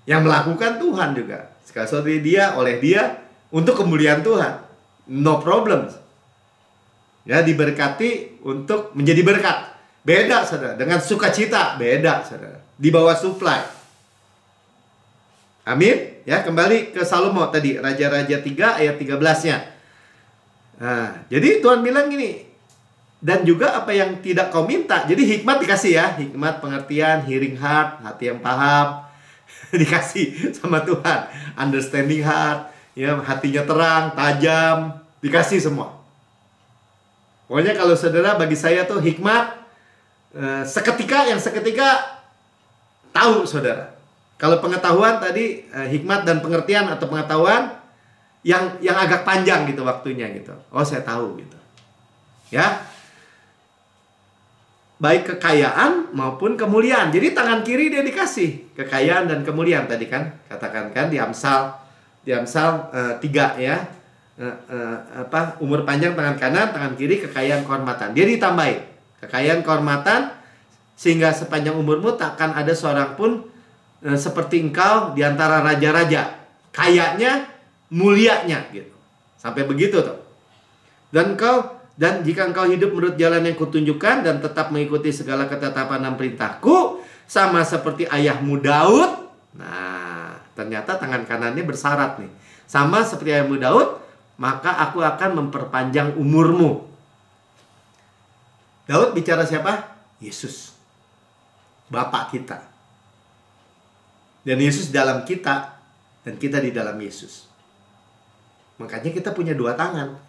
Speaker 1: Yang melakukan Tuhan juga. Sekali dari dia, oleh dia, untuk kemuliaan Tuhan. No problem. Ya, diberkati untuk menjadi berkat. Beda, saudara. Dengan sukacita, beda, saudara. Di bawah supply. Amin. Ya, kembali ke Salomo tadi, Raja-Raja 3 ayat 13-nya. Nah, jadi Tuhan bilang gini, dan juga apa yang tidak kau minta. Jadi hikmat dikasih ya. Hikmat, pengertian, hearing heart, hati yang paham. Dikasih sama Tuhan. Understanding heart, ya, hatinya terang, tajam. Dikasih semua. Pokoknya kalau saudara, bagi saya tuh hikmat yang seketika tahu saudara. Kalau pengetahuan tadi hikmat dan pengertian atau pengetahuan yang agak panjang gitu waktunya gitu. Oh, saya tahu gitu. Ya. Baik kekayaan maupun kemuliaan. Jadi tangan kiri dia dikasih kekayaan dan kemuliaan tadi kan. Katakan kan di Amsal Di Amsal 3 ya. Umur panjang tangan kanan, tangan kiri kekayaan kehormatan. Dia ditambahin kekayaan kehormatan, sehingga sepanjang umurmu takkan ada seorang pun seperti engkau di antara raja-raja, kayanya, mulianya gitu. Sampai begitu tuh. Dan jika engkau hidup menurut jalan yang kutunjukkan dan tetap mengikuti segala ketetapan dan perintahku, sama seperti ayahmu Daud. Nah, ternyata tangan kanannya bersyarat nih. Sama seperti ayahmu Daud, maka aku akan memperpanjang umurmu. Daud bicara siapa? Yesus, Bapa kita. Dan Yesus dalam kita, dan kita di dalam Yesus. Makanya kita punya dua tangan.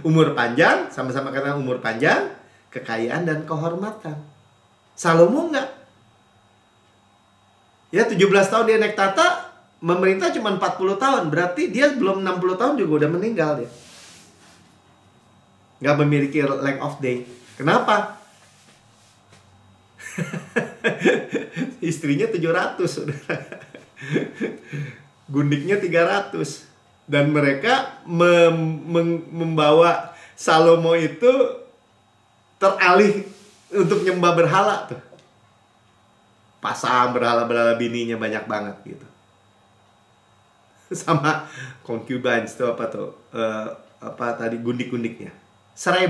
Speaker 1: Umur panjang, sama-sama kata umur panjang, kekayaan dan kehormatan. Salomo enggak. Ya, 17 tahun dia naik tata, memerintah cuma 40 tahun. Berarti dia belum 60 tahun juga udah meninggal dia. Nggak memiliki length of day. Kenapa? Istrinya 700, gundiknya 300. Dan mereka membawa Salomo itu teralih untuk nyembah berhala tuh. Pasang berhala-berhala bininya banyak banget gitu. Sama concubines tuh tadi gundik-gundiknya 1000.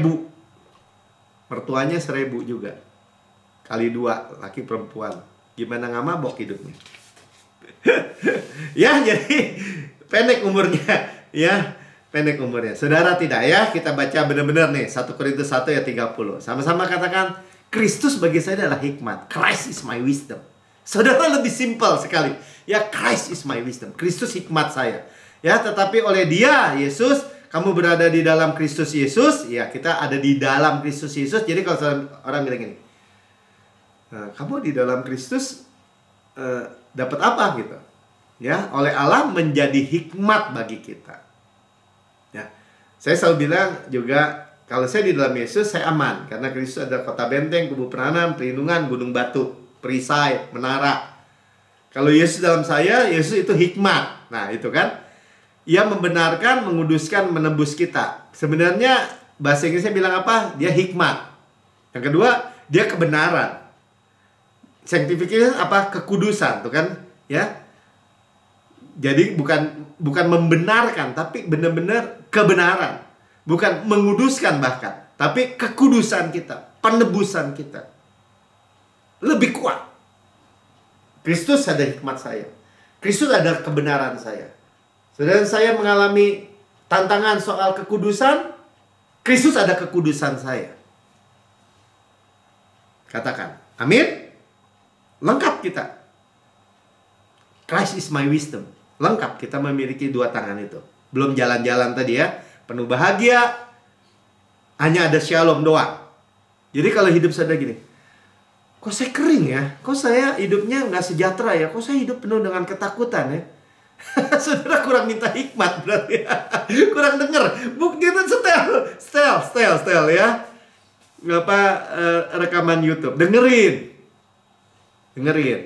Speaker 1: Mertuanya 1000 juga. Kali 2 laki perempuan. Gimana nggak mabok hidupnya? Ya, jadi pendek umurnya. Ya, pendek umurnya. Saudara tidak ya? Kita baca benar-benar nih 1 Korintus 1 ayat 30. Sama-sama katakan, Kristus bagi saya adalah hikmat. Christ is my wisdom. Saudara, lebih simpel sekali. Ya, Christ is my wisdom. Kristus hikmat saya. Ya, tetapi oleh Dia, Yesus, kamu berada di dalam Kristus Yesus. Ya, kita ada di dalam Kristus Yesus. Jadi kalau orang bilang gini, kamu di dalam Kristus dapat apa gitu? Ya, oleh Allah menjadi hikmat bagi kita. Ya, saya selalu bilang juga, kalau saya di dalam Yesus, saya aman. Karena Kristus ada kota benteng, kubu peranan, perlindungan, gunung batu, perisai, menara. Kalau Yesus dalam saya, Yesus itu hikmat. Nah, itu kan. Ia membenarkan, menguduskan, menebus kita. Sebenarnya bahasa Inggrisnya bilang apa? Dia hikmat. Yang kedua, dia kebenaran. Sanctification apa? Kekudusan, tuh kan? Ya. Jadi bukan membenarkan, tapi benar-benar kebenaran. Bukan menguduskan bahkan, tapi kekudusan kita, penebusan kita lebih kuat. Kristus ada hikmat saya. Kristus ada kebenaran saya. Saudara, saya mengalami tantangan soal kekudusan. Kristus ada kekudusan saya. Katakan, amin. Lengkap kita. Christ is my wisdom. Lengkap, kita memiliki dua tangan itu. Belum jalan-jalan tadi ya. Penuh bahagia. Hanya ada shalom doang. Jadi kalau hidup saya gini, kok saya kering ya? Kok saya hidupnya nggak sejahtera ya? Kok saya hidup penuh dengan ketakutan ya? Saudara kurang minta hikmat berarti. Kurang denger. Bukti itu setel ya. Rekaman YouTube. Dengerin.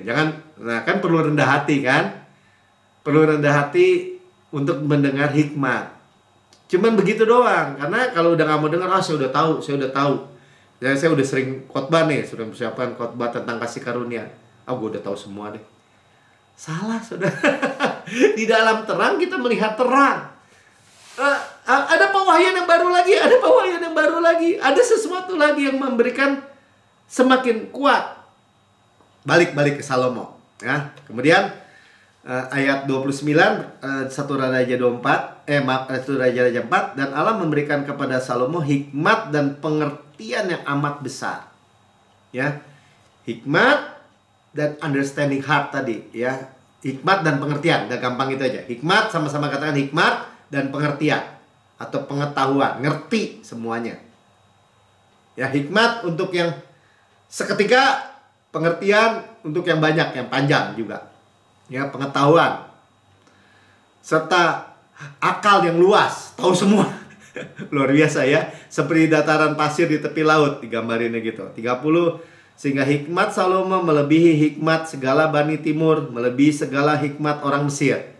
Speaker 1: Jangan, nah kan perlu rendah hati kan? Perlu rendah hati untuk mendengar hikmat. Cuman begitu doang. Karena kalau udah nggak mau dengar, saya udah tahu. Ya, saya udah sering khotbah nih, sudah persiapan khotbah tentang kasih karunia. Gue udah tahu semua deh. Salah, saudara. Di dalam terang kita melihat terang. Ada pewahyuan yang baru lagi. Ada sesuatu lagi yang memberikan semakin kuat. Balik ke Salomo. Ya, kemudian ayat 29, 1 Raja 4, dan Allah memberikan kepada Salomo hikmat dan pengertian yang amat besar. Ya. Hikmat dan understanding heart tadi, ya. Hikmat dan pengertian, udah gampang itu aja. Hikmat, sama-sama katakan hikmat dan pengertian atau pengetahuan, ngerti semuanya. Ya, hikmat untuk yang seketika, pengertian untuk yang banyak, yang panjang juga. Ya, pengetahuan serta akal yang luas, tahu semua. Luar biasa ya, seperti dataran pasir di tepi laut, digambarinnya gitu. 30, sehingga hikmat Salomo melebihi hikmat segala Bani Timur, melebihi segala hikmat orang Mesir.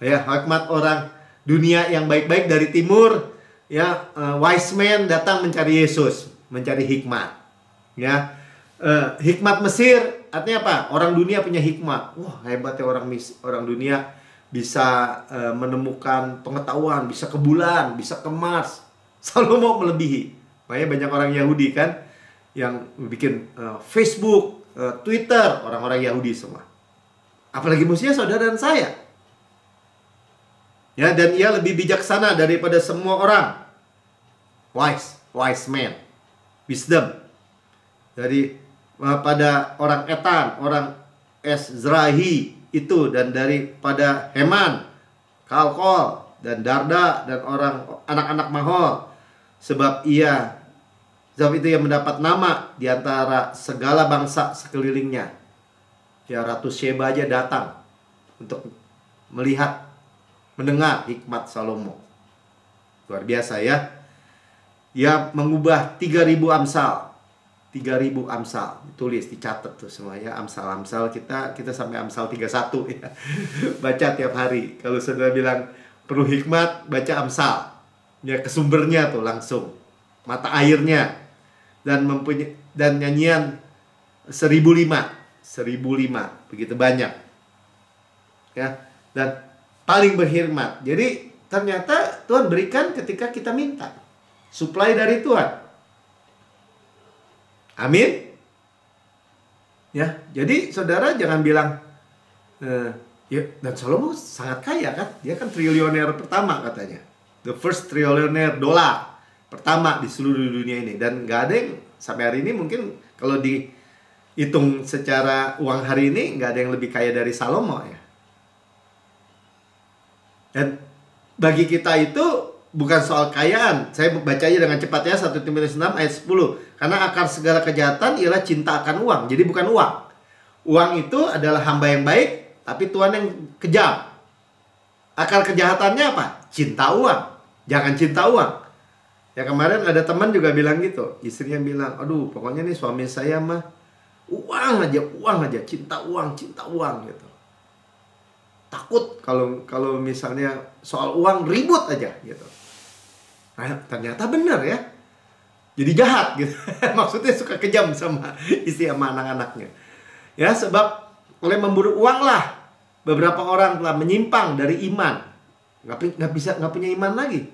Speaker 1: Ya, hikmat orang dunia yang baik-baik dari timur. Ya, wise man datang mencari Yesus, mencari hikmat. Ya, hikmat Mesir artinya apa? Orang dunia punya hikmat. Wah, hebatnya orang dunia bisa menemukan pengetahuan, bisa ke bulan, bisa ke Mars. Salomo melebihi. Makanya banyak orang Yahudi kan yang bikin Facebook, Twitter, orang-orang Yahudi semua. Apalagi musuhnya saudara dan saya. Ya, dan ia lebih bijaksana daripada semua orang. Wise man. Wisdom. Dari pada orang Etan, orang Ezrahi itu, dan daripada Heman, Kalkol, dan Darda, dan orang anak-anak Mahol. Sebab itu yang mendapat nama di antara segala bangsa sekelilingnya. Ya, Ratu Sheba aja datang untuk melihat, mendengar hikmat Salomo. Luar biasa ya. Dia mengubah 3.000 Amsal. 3.000 Amsal. Ditulis, dicatat tuh semua ya. Amsal-Amsal kita sampai Amsal 31 ya. Baca tiap hari. Kalau saudara bilang perlu hikmat, baca Amsal. Ya, ke sumbernya tuh langsung. Mata airnya. Dan nyanyian 1005. 1005. Begitu banyak. Ya. Dan paling berhikmat. Jadi ternyata Tuhan berikan ketika kita minta. Supply dari Tuhan. Amin. Ya, jadi saudara jangan bilang ya, dan Salomo sangat kaya kan? Dia kan triliuner pertama katanya. The first trillionaire dollar pertama di seluruh dunia ini. Dan nggak ada yang sampai hari ini, mungkin kalau dihitung secara uang hari ini, nggak ada yang lebih kaya dari Salomo ya. Dan bagi kita itu bukan soal kekayaan. Saya bacanya dengan cepat ya, 1 Timotius 6 ayat 10. Karena akar segala kejahatan ialah cinta akan uang. Jadi bukan uang. Uang itu adalah hamba yang baik, tapi Tuhan yang kejam. Akar kejahatannya apa? Cinta uang. Jangan cinta uang. Ya, kemarin ada teman juga bilang gitu. Istrinya bilang, aduh pokoknya nih suami saya mah uang aja, cinta uang gitu. Takut kalau misalnya soal uang ribut aja gitu. Nah, ternyata benar ya. Jadi jahat gitu. Maksudnya suka kejam sama istri sama anak-anaknya. Ya, sebab oleh memburu uang lah beberapa orang telah menyimpang dari iman. Nggak punya iman lagi.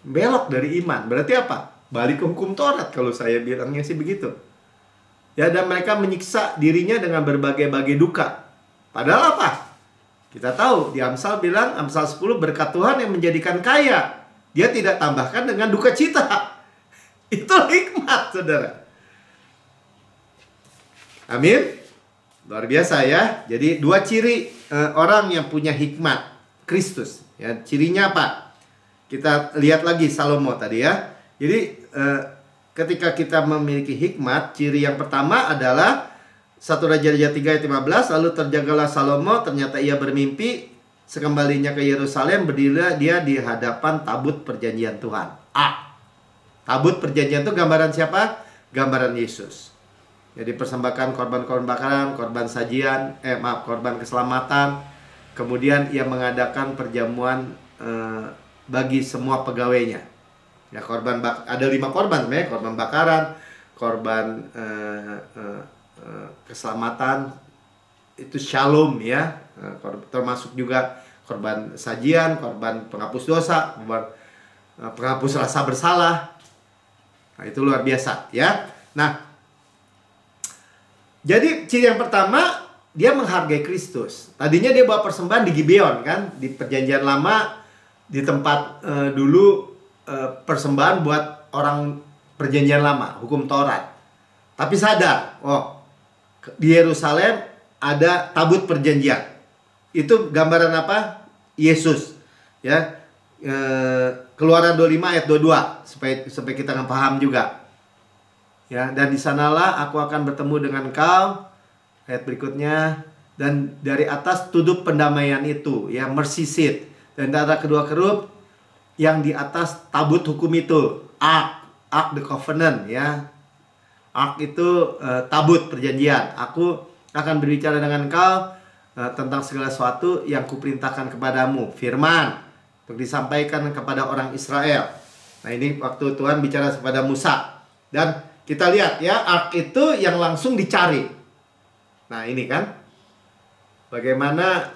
Speaker 1: Belok dari iman. Berarti apa? Balik ke hukum Taurat kalau saya bilangnya sih begitu. Ya, dan mereka menyiksa dirinya dengan berbagai-bagai duka. Padahal apa? Kita tahu di Amsal bilang, Amsal 10, berkat Tuhan yang menjadikan kaya. Dia tidak tambahkan dengan duka cita. Itu hikmat, saudara. Amin. Luar biasa ya. Jadi 2 ciri orang yang punya hikmat Kristus. Ya, cirinya apa? Kita lihat lagi Salomo tadi ya. Jadi ketika kita memiliki hikmat, ciri yang pertama adalah 1 Raja-Raja 3 ayat 15. Lalu terjagalah Salomo, ternyata ia bermimpi. Sekembalinya ke Yerusalem, berdirilah dia di hadapan tabut perjanjian Tuhan. Tabut perjanjian itu gambaran siapa? Gambaran Yesus. Jadi persembahkan korban-korban bakaran, korban sajian, korban keselamatan. Kemudian ia mengadakan perjamuan bagi semua pegawainya. Ya, ada 5 korban sebenarnya, korban bakaran, korban keselamatan, itu shalom ya, termasuk juga korban sajian, korban penghapus dosa, korban penghapus rasa bersalah. Nah, itu luar biasa ya. Nah, jadi ciri yang pertama, dia menghargai Kristus. Tadinya dia bawa persembahan di Gibeon kan, di perjanjian lama, di tempat dulu persembahan buat orang perjanjian lama, hukum Taurat. Tapi sadar, di Yerusalem ada tabut perjanjian. Itu gambaran apa? Yesus. Ya. Keluaran 25 ayat 22 supaya kita paham juga. Ya, dan di sanalah aku akan bertemu dengan kau. Ayat berikutnya, dan dari atas tudup pendamaian itu, ya, mercy seat, dan ada kedua kerub yang di atas tabut hukum itu, Ark the Covenant, ya. Ark itu tabut perjanjian. Aku akan berbicara dengan kau tentang segala sesuatu yang kuperintahkan kepadamu, firman untuk disampaikan kepada orang Israel. Nah, ini waktu Tuhan bicara kepada Musa. Dan kita lihat ya, ark itu yang langsung dicari. Nah, ini kan bagaimana,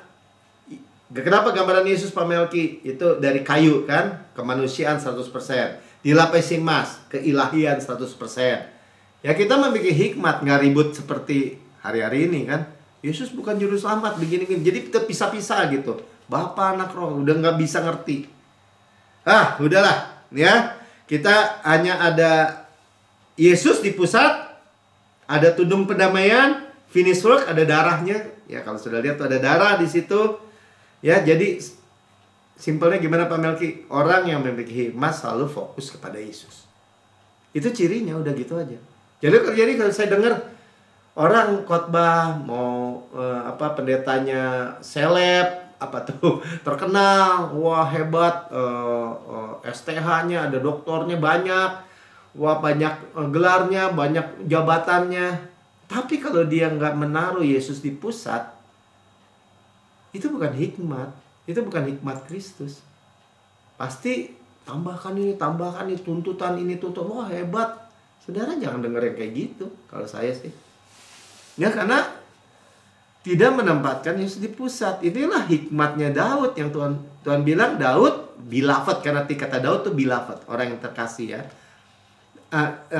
Speaker 1: kenapa gambaran Yesus Pak Melki itu dari kayu kan, kemanusiaan 100%, dilapisi emas, keilahian 100%. Ya, kita memiliki hikmat, nggak ribut seperti hari-hari ini kan. Yesus bukan juru selamat begini-begini. Jadi kita pisah-pisah gitu. Bapa, Anak, Roh, udah nggak bisa ngerti. Udahlah ya. Kita hanya ada Yesus di pusat, ada tudung pendamaian, finish work, ada darahnya. Ya, kalau sudah lihat tuh ada darah di situ. Ya, jadi simpelnya gimana Pak Melki? Orang yang memiliki hikmat selalu fokus kepada Yesus. Itu cirinya, udah gitu aja. Jadi kalau saya dengar orang khotbah mau pendetanya seleb, terkenal, wah hebat, STH-nya ada, doktornya banyak, wah banyak gelarnya, banyak jabatannya. Tapi kalau dia nggak menaruh Yesus di pusat, itu bukan hikmat, itu bukan hikmat Kristus. Pasti tambahkan ini, tuntutan ini, wah hebat. Saudara jangan dengar yang kayak gitu, kalau saya sih. Ya, karena tidak menempatkan Yesus di pusat. Inilah hikmatnya Daud yang Tuhan bilang, Daud beloved, karena kata Daud tuh beloved, orang yang terkasih ya.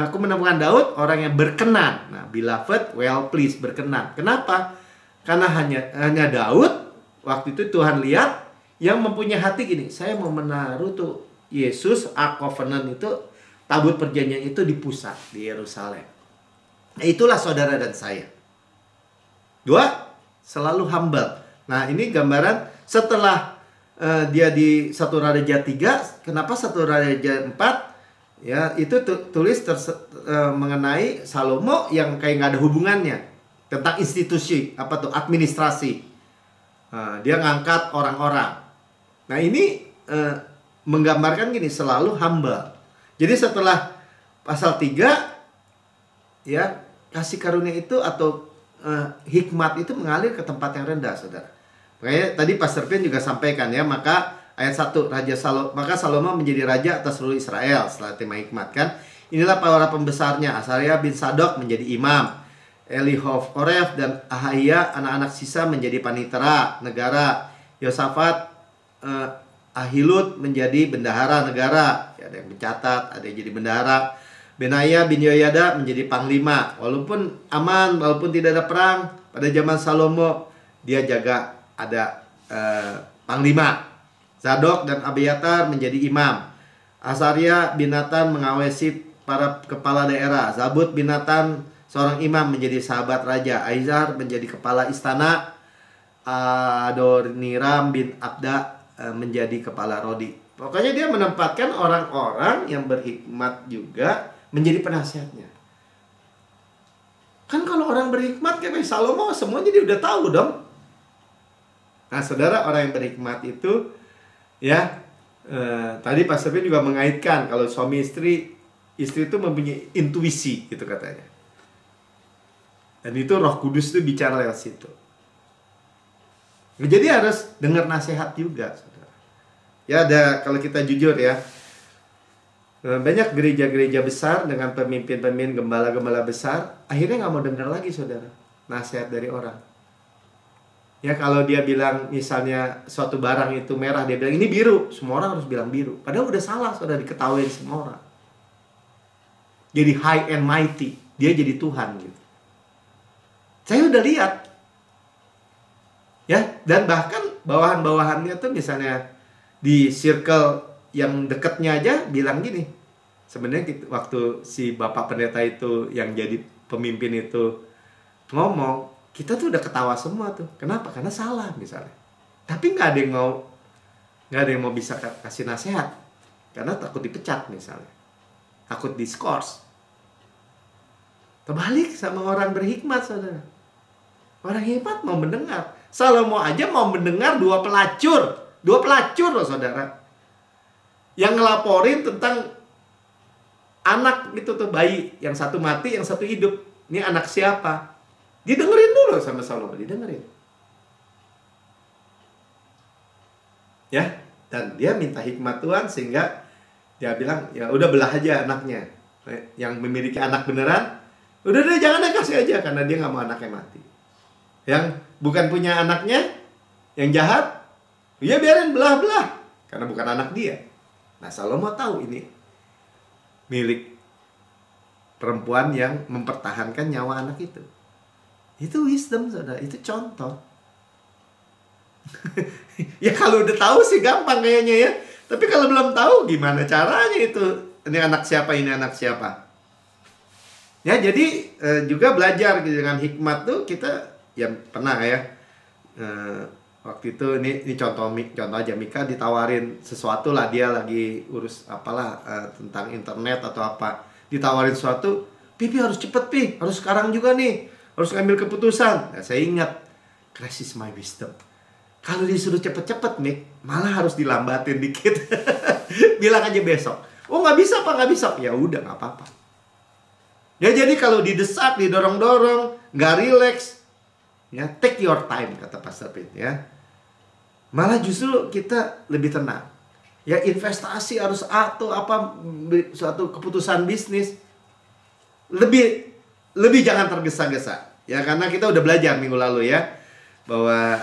Speaker 1: Aku menemukan Daud orang yang berkenan. Nah, beloved, well pleased, berkenan. Kenapa? Karena hanya Daud waktu itu Tuhan lihat yang mempunyai hati gini, saya mau menaruh tuh Yesus, Ark Covenant itu, tabut perjanjian itu di pusat, di Yerusalem. Nah, itulah saudara dan saya. 2, selalu humble. Nah, ini gambaran setelah dia di 1 Raja 3, kenapa 1 Raja 4? Ya, itu tulis mengenai Salomo yang kayak nggak ada hubungannya. Tentang institusi, administrasi. Dia ngangkat orang-orang. Nah, ini menggambarkan gini, selalu humble. Jadi setelah pasal 3, ya, kasih karunia itu atau hikmat itu mengalir ke tempat yang rendah, saudara. Makanya tadi Pastor Pian juga sampaikan ya, maka ayat 1, maka Salomo menjadi raja atas seluruh Israel setelah tema hikmat kan. Inilah para pembesarnya, Asaria bin Sadok menjadi imam, Elihof-Oref dan Ahaya anak-anak sisa menjadi panitera negara, Yosafat, Ahilud menjadi bendahara negara. Ya, ada yang mencatat, ada yang jadi bendahara. Benaya bin Yoyada menjadi panglima. Walaupun aman, walaupun tidak ada perang, pada zaman Salomo dia jaga ada panglima. Zadok dan Abiatar menjadi imam. Asaria bin Natan mengawasi para kepala daerah. Zabud bin Natan seorang imam menjadi sahabat raja. Aizar menjadi kepala istana. Adoniram bin Abda menjadi kepala Rodi. Pokoknya dia menempatkan orang-orang yang berhikmat juga menjadi penasihatnya. Kan kalau orang berhikmat kayak Salomo, semuanya dia udah tahu dong. Nah, saudara, orang yang berhikmat itu ya, tadi Pastor B juga mengaitkan kalau suami istri itu mempunyai intuisi gitu katanya. Dan itu Roh Kudus itu bicara lewat situ. Jadi harus dengar nasihat juga, saudara. Ya, ada, kalau kita jujur ya, banyak gereja-gereja besar dengan pemimpin-pemimpin, gembala-gembala besar, akhirnya nggak mau dengar lagi, saudara, nasihat dari orang. Ya, kalau dia bilang misalnya suatu barang itu merah, dia bilang ini biru, semua orang harus bilang biru. Padahal udah salah, saudara, diketahui semua orang. Jadi high and mighty, dia jadi Tuhan gitu. Saya udah lihat. Ya, dan bahkan bawahan-bawahannya tuh misalnya di circle yang dekatnya aja bilang gini. Sebenarnya waktu si Bapak Pendeta itu yang jadi pemimpin itu ngomong, kita tuh udah ketawa semua tuh. Kenapa? Karena salah misalnya. Tapi nggak ada yang mau bisa kasih nasihat. Karena takut dipecat misalnya. Takut diskors. Terbalik sama orang berhikmat, saudara. Orang hikmat mau mendengar. Salomo aja mau mendengar dua pelacur loh, saudara, yang ngelaporin tentang anak gitu tuh, bayi, yang satu mati, yang satu hidup. Ini anak siapa? Didengerin dulu sama Salomo, didengerin. Ya, dan dia minta hikmat Tuhan sehingga dia bilang, ya udah belah aja anaknya. Yang memiliki anak beneran, udah deh jangan deh, kasih aja, karena dia nggak mau anaknya mati. Yang bukan punya anaknya, yang jahat, ya biarin belah-belah, karena bukan anak dia. Nah, Salomo tahu ini milik perempuan yang mempertahankan nyawa anak itu. Itu wisdom, saudara. Itu contoh. Ya kalau udah tahu sih gampang kayaknya ya. Tapi kalau belum tahu gimana caranya itu? Ini anak siapa, ini anak siapa? Ya, jadi juga belajar gitu, dengan hikmat tuh kita ya pernah ya. Waktu itu ini contoh aja, Mika ditawarin sesuatu lah, dia lagi urus apalah tentang internet atau apa. Ditawarin sesuatu, Pipi harus cepet, Pi, harus sekarang juga nih, harus ngambil keputusan. Nah, saya ingat, Christ is my wisdom. Kalau disuruh cepet-cepet, Mik, malah harus dilambatin dikit. Bilang aja besok. Oh, nggak bisa, Pak, nggak bisa. Ya udah, nggak apa-apa. Ya, jadi kalau didesak, didorong-dorong, nggak relax, ya take your time, kata Pastor Pete, ya. Malah justru kita lebih tenang. Ya, investasi harus atau apa, suatu keputusan bisnis, lebih jangan tergesa-gesa. Ya, karena kita udah belajar minggu lalu ya, bahwa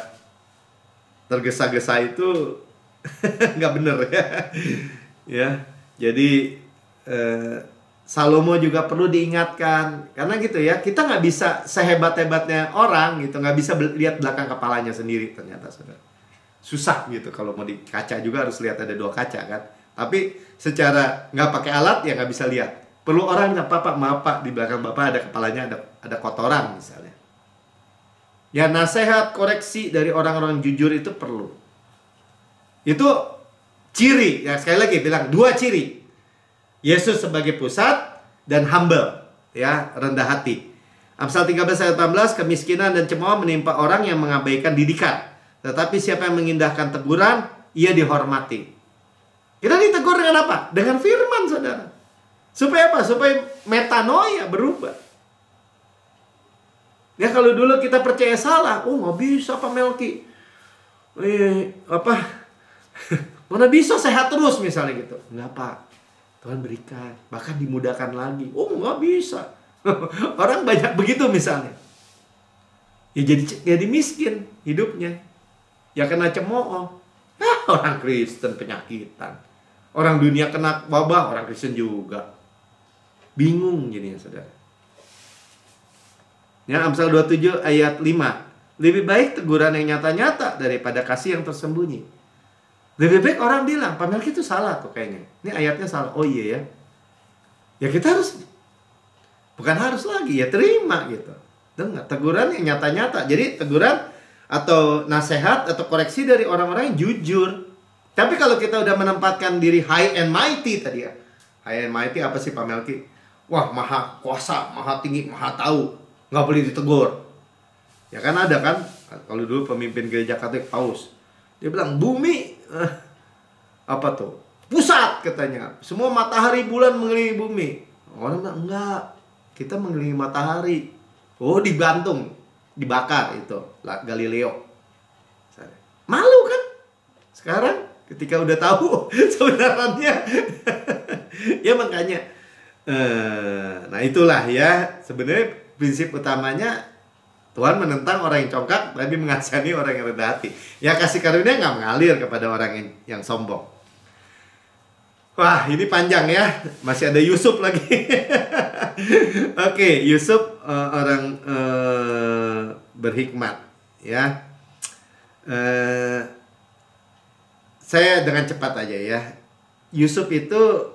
Speaker 1: tergesa-gesa itu nggak bener ya. Ya, jadi Salomo juga perlu diingatkan, karena gitu ya, kita nggak bisa sehebat-hebatnya orang gitu, nggak bisa lihat belakang kepalanya sendiri ternyata, saudara. Susah gitu, kalau mau di kaca juga harus lihat ada 2 kaca kan. Tapi secara nggak pakai alat ya nggak bisa lihat. Perlu orang yang, Pak, maaf Pak, di belakang Bapak ada kepalanya ada kotoran misalnya. Ya, nasihat, koreksi dari orang-orang jujur itu perlu. Itu ciri, ya sekali lagi bilang 2 ciri. Yesus sebagai pusat dan humble, ya, rendah hati. Amsal 13 ayat 18, kemiskinan dan cemooh menimpa orang yang mengabaikan didikan. Tetapi siapa yang mengindahkan teguran, ia dihormati. Kita ditegur dengan apa? Dengan firman, saudara. Supaya apa? Supaya metanoia, berubah. Ya, kalau dulu kita percaya salah, oh nggak bisa Pak Melki, mana bisa sehat terus misalnya gitu. Nggak, Pak, Tuhan berikan, bahkan dimudahkan lagi. Oh nggak bisa. Orang banyak begitu misalnya. Ya jadi miskin hidupnya. Ya kena cemooh. Orang Kristen penyakitan. Orang dunia kena wabah, orang Kristen juga. Bingung jadinya, saudara. Ya, Amsal 27 ayat 5. Lebih baik teguran yang nyata-nyata daripada kasih yang tersembunyi. Lebih baik orang bilang, Pak Melki itu salah tuh kayaknya. Ini ayatnya salah. Oh iya ya. Ya kita harus, bukan harus lagi, ya terima gitu. Dengar teguran yang nyata-nyata. Jadi teguran atau nasihat atau koreksi dari orang-orang yang jujur. Tapi kalau kita udah menempatkan diri high and mighty tadi ya. High and mighty apa sih Pak Melki? Wah, maha kuasa, maha tinggi, maha tahu. Nggak boleh ditegur. Ya kan ada kan, kalau dulu pemimpin gereja Katolik Paus, dia bilang bumi apa tuh, pusat katanya, semua matahari bulan mengelilingi bumi. Orang bilang enggak, kita mengelilingi matahari. Oh, dibantung, dibakar itu Galileo. Malu kan sekarang ketika udah tahu sebenarnya. Ya makanya nah itulah ya, sebenarnya prinsip utamanya Tuhan menentang orang yang congkak, tapi mengasihani orang yang rendah hati. Ya, kasih karunia nggak mengalir kepada orang yang sombong. Wah, ini panjang ya. Masih ada Yusuf lagi. Oke, Yusuf orang berhikmat. Ya, saya dengan cepat aja ya. Yusuf itu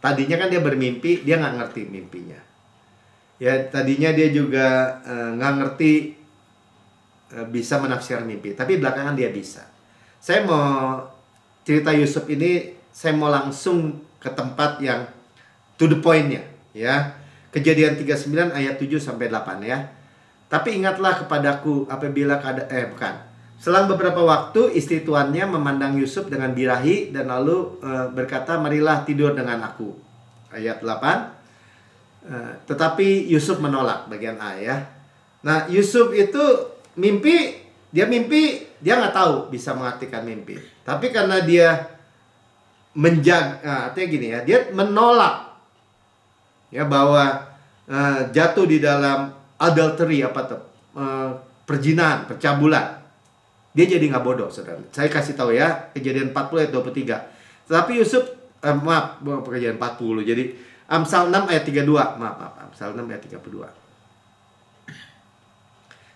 Speaker 1: tadinya kan dia bermimpi, dia nggak ngerti mimpinya. Ya, tadinya dia juga nggak ngerti bisa menafsir mimpi, tapi belakangan dia bisa. Saya mau cerita Yusuf ini, saya mau langsung ke tempat yang to the point-nya, ya. Kejadian 39 ayat 7 sampai 8 ya. Tapi ingatlah kepadaku apabila selang beberapa waktu istri tuannya memandang Yusuf dengan birahi dan lalu berkata, "Marilah tidur dengan aku." Ayat 8. Tetapi Yusuf menolak, bagian A ya. Nah, Yusuf itu mimpi dia mimpi, dia nggak tahu bisa mengartikan mimpi. Tapi karena dia menjaga, artinya gini ya, dia menolak ya bahwa jatuh di dalam adultery, apa tuh, perjinahan, percabulan. Dia jadi nggak bodoh, saudara. Saya kasih tahu ya, Kejadian 40 ayat 23. Tetapi Yusuf, maaf, Kejadian 40, jadi Amsal 6 ayat 32, maaf, Amsal 6 ayat 32.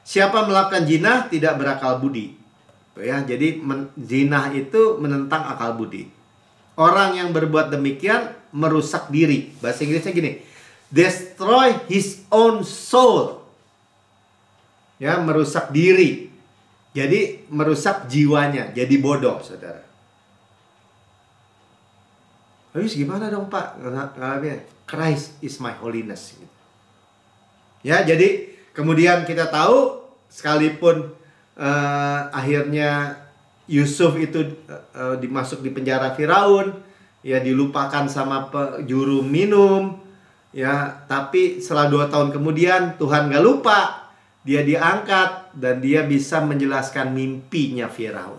Speaker 1: Siapa melakukan zina tidak berakal budi. Ya, jadi zina itu menentang akal budi. Orang yang berbuat demikian merusak diri. Bahasa Inggrisnya gini, destroy his own soul. Ya, merusak diri. Jadi merusak jiwanya, jadi bodoh, saudara. Habis gimana dong, Pak? Christ is my holiness. Ya, jadi kemudian kita tahu, sekalipun akhirnya Yusuf itu dimasuk di penjara Firaun, ya dilupakan sama juru minum, ya, tapi setelah 2 tahun kemudian Tuhan gak lupa, dia diangkat dan dia bisa menjelaskan mimpinya Firaun.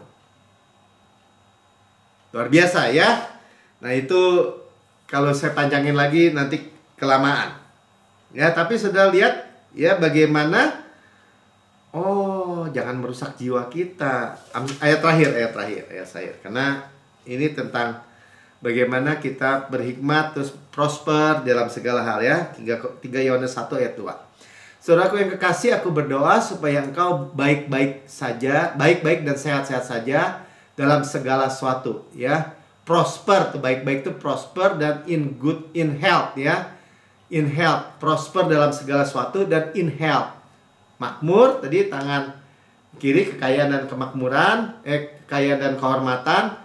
Speaker 1: Luar biasa ya. Nah itu kalau saya panjangin lagi nanti kelamaan. Ya, tapi sudah lihat ya bagaimana, oh, jangan merusak jiwa kita. Ayat terakhir. Karena ini tentang bagaimana kita berhikmat terus prosper dalam segala hal ya. 3 Yohanes 1 ayat 2. Saudaraku yang kekasih, aku berdoa supaya engkau baik-baik dan sehat-sehat saja dalam segala sesuatu ya. Prosper, tuh baik-baik itu prosper, dan in health ya. In health, prosper dalam segala sesuatu, dan in health. Makmur, tadi tangan kiri kekayaan dan kemakmuran, kekayaan dan kehormatan,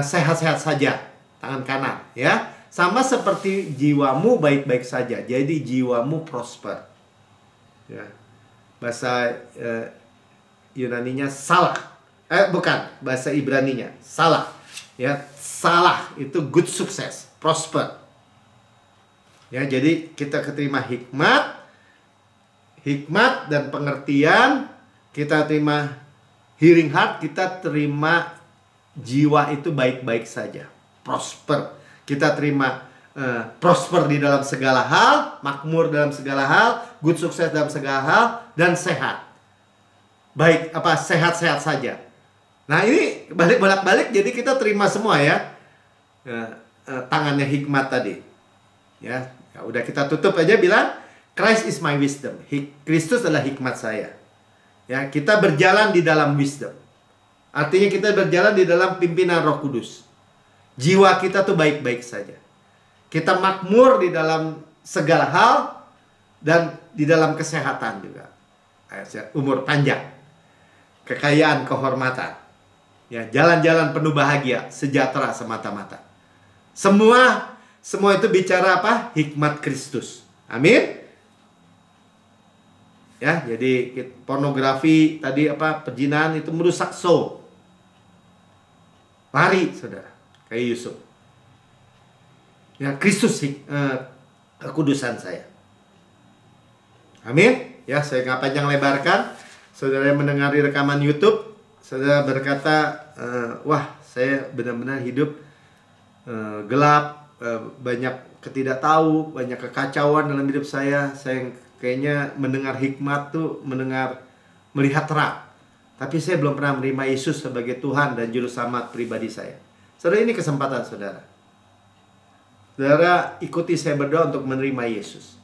Speaker 1: sehat-sehat saja, tangan kanan ya. Sama seperti jiwamu baik-baik saja, jadi jiwamu prosper. Ya. Bahasa Yunaninya salah. Bahasa Ibraninya salah. Ya, salah itu good success, prosper. Ya, jadi kita keterima hikmat dan pengertian, kita terima hearing heart, kita terima jiwa itu baik-baik saja, prosper. Kita terima prosper di dalam segala hal, makmur dalam segala hal, good sukses dalam segala hal, dan sehat. Baik, sehat-sehat saja. Nah ini bolak-balik, jadi kita terima semua ya. Tangannya hikmat tadi. Ya, udah kita tutup aja bilang, Christ is my wisdom. Kristus adalah hikmat saya. Ya, kita berjalan di dalam wisdom. Artinya kita berjalan di dalam pimpinan Roh Kudus. Jiwa kita tuh baik-baik saja. Kita makmur di dalam segala hal dan di dalam kesehatan juga. Umur panjang, kekayaan, kehormatan. Ya, jalan-jalan penuh bahagia, sejahtera semata-mata. Semua itu bicara apa? Hikmat Kristus. Amin. Ya, jadi pornografi tadi perzinahan itu merusak soul. Lari, saudara, kayak Yusuf. Ya, Kristus kekudusan saya. Amin. Ya, saya nggak panjang lebarkan. Saudara yang mendengar di rekaman YouTube, saudara berkata, wah, saya benar-benar hidup gelap, banyak ketidaktahu, banyak kekacauan dalam hidup saya. Saya kayaknya mendengar hikmat tuh melihat terang. Tapi saya belum pernah menerima Yesus sebagai Tuhan dan Juru Selamat pribadi saya. Saudara, ini kesempatan saudara. Saudara, ikuti saya berdoa untuk menerima Yesus.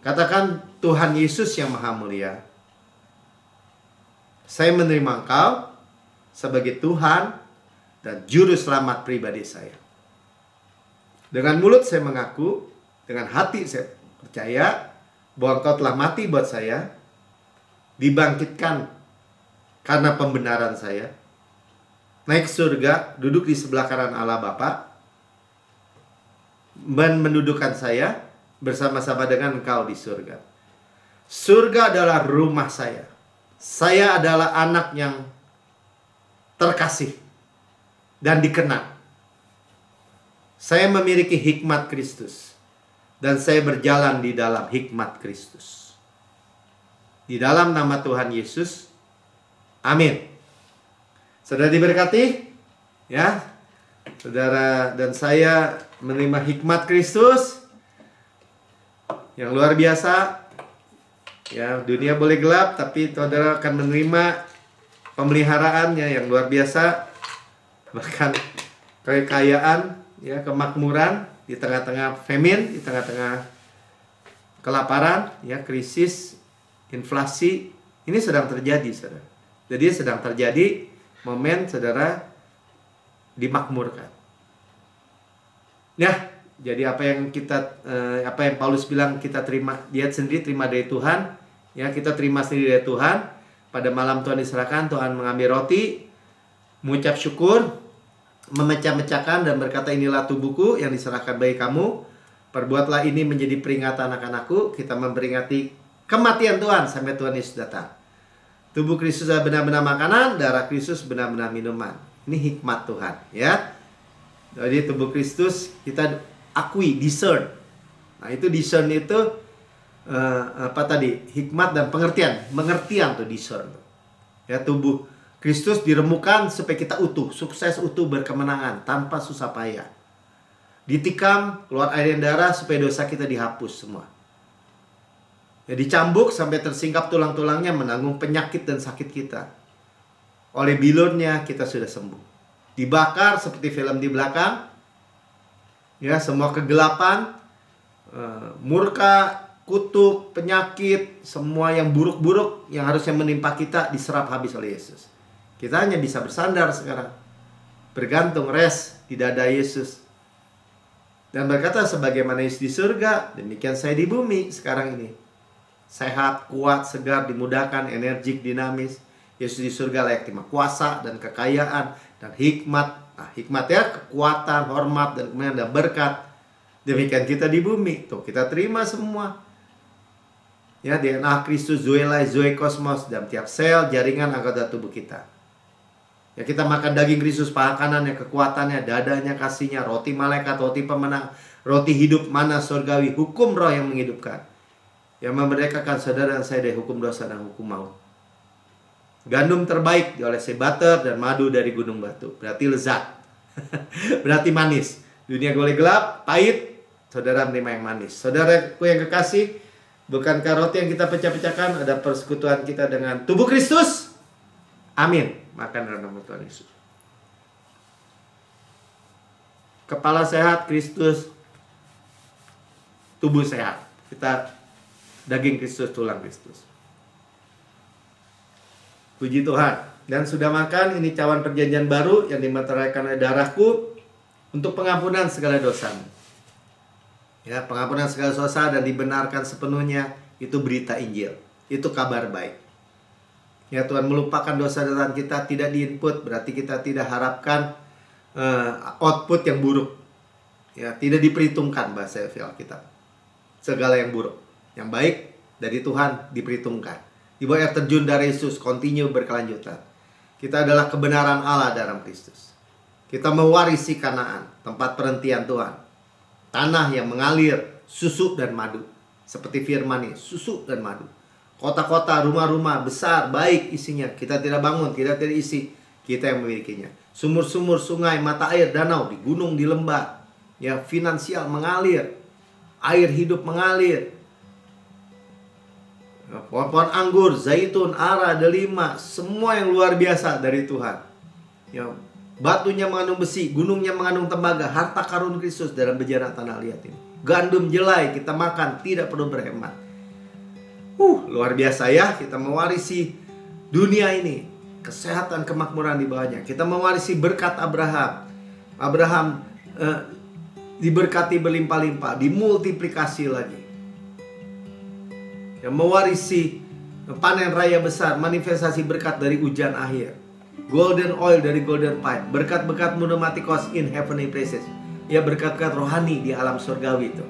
Speaker 1: Katakan, Tuhan Yesus yang Maha Mulia, saya menerima Engkau sebagai Tuhan dan Juru Selamat pribadi saya. Dengan mulut saya mengaku, dengan hati saya percaya bahwa Engkau telah mati buat saya, dibangkitkan karena pembenaran saya, naik surga, duduk di sebelah kanan Allah Bapa, dan mendudukkan saya bersama-sama dengan Engkau di surga. Surga adalah rumah saya. Saya adalah anak yang terkasih dan dikenal. Saya memiliki hikmat Kristus dan saya berjalan di dalam hikmat Kristus. Di dalam nama Tuhan Yesus, Amin. Saudara diberkati, ya. Saudara dan saya menerima hikmat Kristus yang luar biasa. Ya, dunia boleh gelap, tapi saudara akan menerima pemeliharaannya yang luar biasa, bahkan kekayaan, ya, kemakmuran di tengah-tengah famine, di tengah-tengah kelaparan, ya, krisis, inflasi. Ini sedang terjadi, saudara. Jadi sedang terjadi momen saudara dimakmurkan. Ya, jadi apa yang Paulus bilang kita terima, dia sendiri terima dari Tuhan, ya, kita terima sendiri dari Tuhan. Pada malam Tuhan diserahkan, Tuhan mengambil roti, mengucap syukur, memecah-mecahkan dan berkata, inilah tubuhku yang diserahkan bagi kamu. Perbuatlah ini menjadi peringatan akan-aku. Kita memperingati kematian Tuhan sampai Tuhan Yesus datang. Tubuh Kristus adalah benar-benar makanan, darah Kristus benar-benar minuman. Ini hikmat Tuhan, ya. Jadi tubuh Kristus kita akui, discern. Nah, itu discern itu hikmat dan pengertian tuh discern. Ya, tubuh Kristus diremukan supaya kita utuh, sukses, utuh, berkemenangan tanpa susah payah. Ditikam, keluar air dan darah supaya dosa kita dihapus semua. Ya, dicambuk sampai tersingkap tulang-tulangnya, menanggung penyakit dan sakit kita. Oleh bilurnya kita sudah sembuh. Dibakar seperti film di belakang. Ya, semua kegelapan, murka, kutuk, penyakit, semua yang buruk-buruk yang harusnya menimpa kita diserap habis oleh Yesus. Kita hanya bisa bersandar sekarang, bergantung, rest di dada Yesus, dan berkata, sebagaimana Yesus di surga, demikian saya di bumi sekarang ini. Sehat, kuat, segar, dimudahkan, energik, dinamis. Yesus di surga layak terima kuasa dan kekayaan dan hikmat. Nah, hikmat, ya, kekuatan, hormat, dan kemudian ada berkat. Demikian kita di bumi. Tuh, kita terima semua. Ya, DNA Kristus, zoe kosmos, dalam tiap sel, jaringan, anggota tubuh kita. Ya, kita makan daging Kristus, pakanannya, kekuatannya, dadanya, kasihnya, roti malaikat, roti pemenang, roti hidup, mana surgawi, hukum roh yang menghidupkan, yang memerdekakan saudara dan saya dari hukum dosa dan hukum maut. Gandum terbaik diolesi butter dan madu dari gunung batu. Berarti lezat. Berarti manis. Dunia boleh gelap, pahit, saudara menerima yang manis. Saudaraku yang kekasih, bukankah roti yang kita pecah-pecahkan ada persekutuan kita dengan tubuh Kristus? Amin. Makan dalam nama Tuhan Yesus. Kepala sehat Kristus, tubuh sehat. Kita daging Kristus, tulang Kristus. Puji Tuhan. Dan sudah makan, ini cawan perjanjian baru yang dimeteraikan oleh darahku untuk pengampunan segala dosa. Ya, pengampunan segala dosa dan dibenarkan sepenuhnya, itu berita Injil. Itu kabar baik. Ya, Tuhan melupakan dosa-dosa kita, tidak diinput, berarti kita tidak harapkan output yang buruk. Ya, tidak diperhitungkan bahasa Alkitab. Segala yang buruk, yang baik dari Tuhan diperhitungkan. Di bawah air terjun dari Yesus, continue berkelanjutan. Kita adalah kebenaran Allah dalam Kristus. Kita mewarisi Kanaan, tempat perhentian Tuhan. Tanah yang mengalir susu dan madu. Seperti firman ini, susu dan madu. Kota-kota, rumah-rumah besar, baik isinya. Kita tidak bangun, kita tidak isi. Kita yang memilikinya. Sumur-sumur, sungai, mata air, danau, di gunung, di lembah. Ya, finansial mengalir. Air hidup mengalir. Pohon-pohon anggur, zaitun, ara, delima, semua yang luar biasa dari Tuhan. Ya, batunya mengandung besi, gunungnya mengandung tembaga, harta karun Kristus dalam bejana tanah liat ini. Gandum jelai kita makan, tidak perlu berhemat. Luar biasa, ya. Kita mewarisi dunia ini, kesehatan, kemakmuran di bawahnya. Kita mewarisi berkat Abraham. Abraham diberkati berlimpah-limpah, dimultiplikasi lagi. Yang mewarisi panen raya besar, manifestasi berkat dari hujan akhir, golden oil dari golden pipe, berkat-berkat pneumatikos in heavenly places. Ya, berkat-berkat rohani di alam surgawi itu.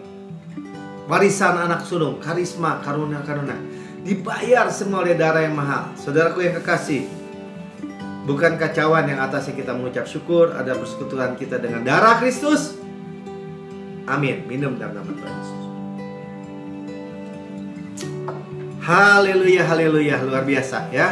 Speaker 1: Warisan anak sulung, karisma, karunia-karunia, dibayar semua oleh darah yang mahal. Saudaraku yang kekasih, bukan kacauan yang atasnya kita mengucap syukur, ada persekutuan kita dengan darah Kristus. Amin. Minum dalam nama Tuhan Yesus. Haleluya, haleluya, luar biasa, ya.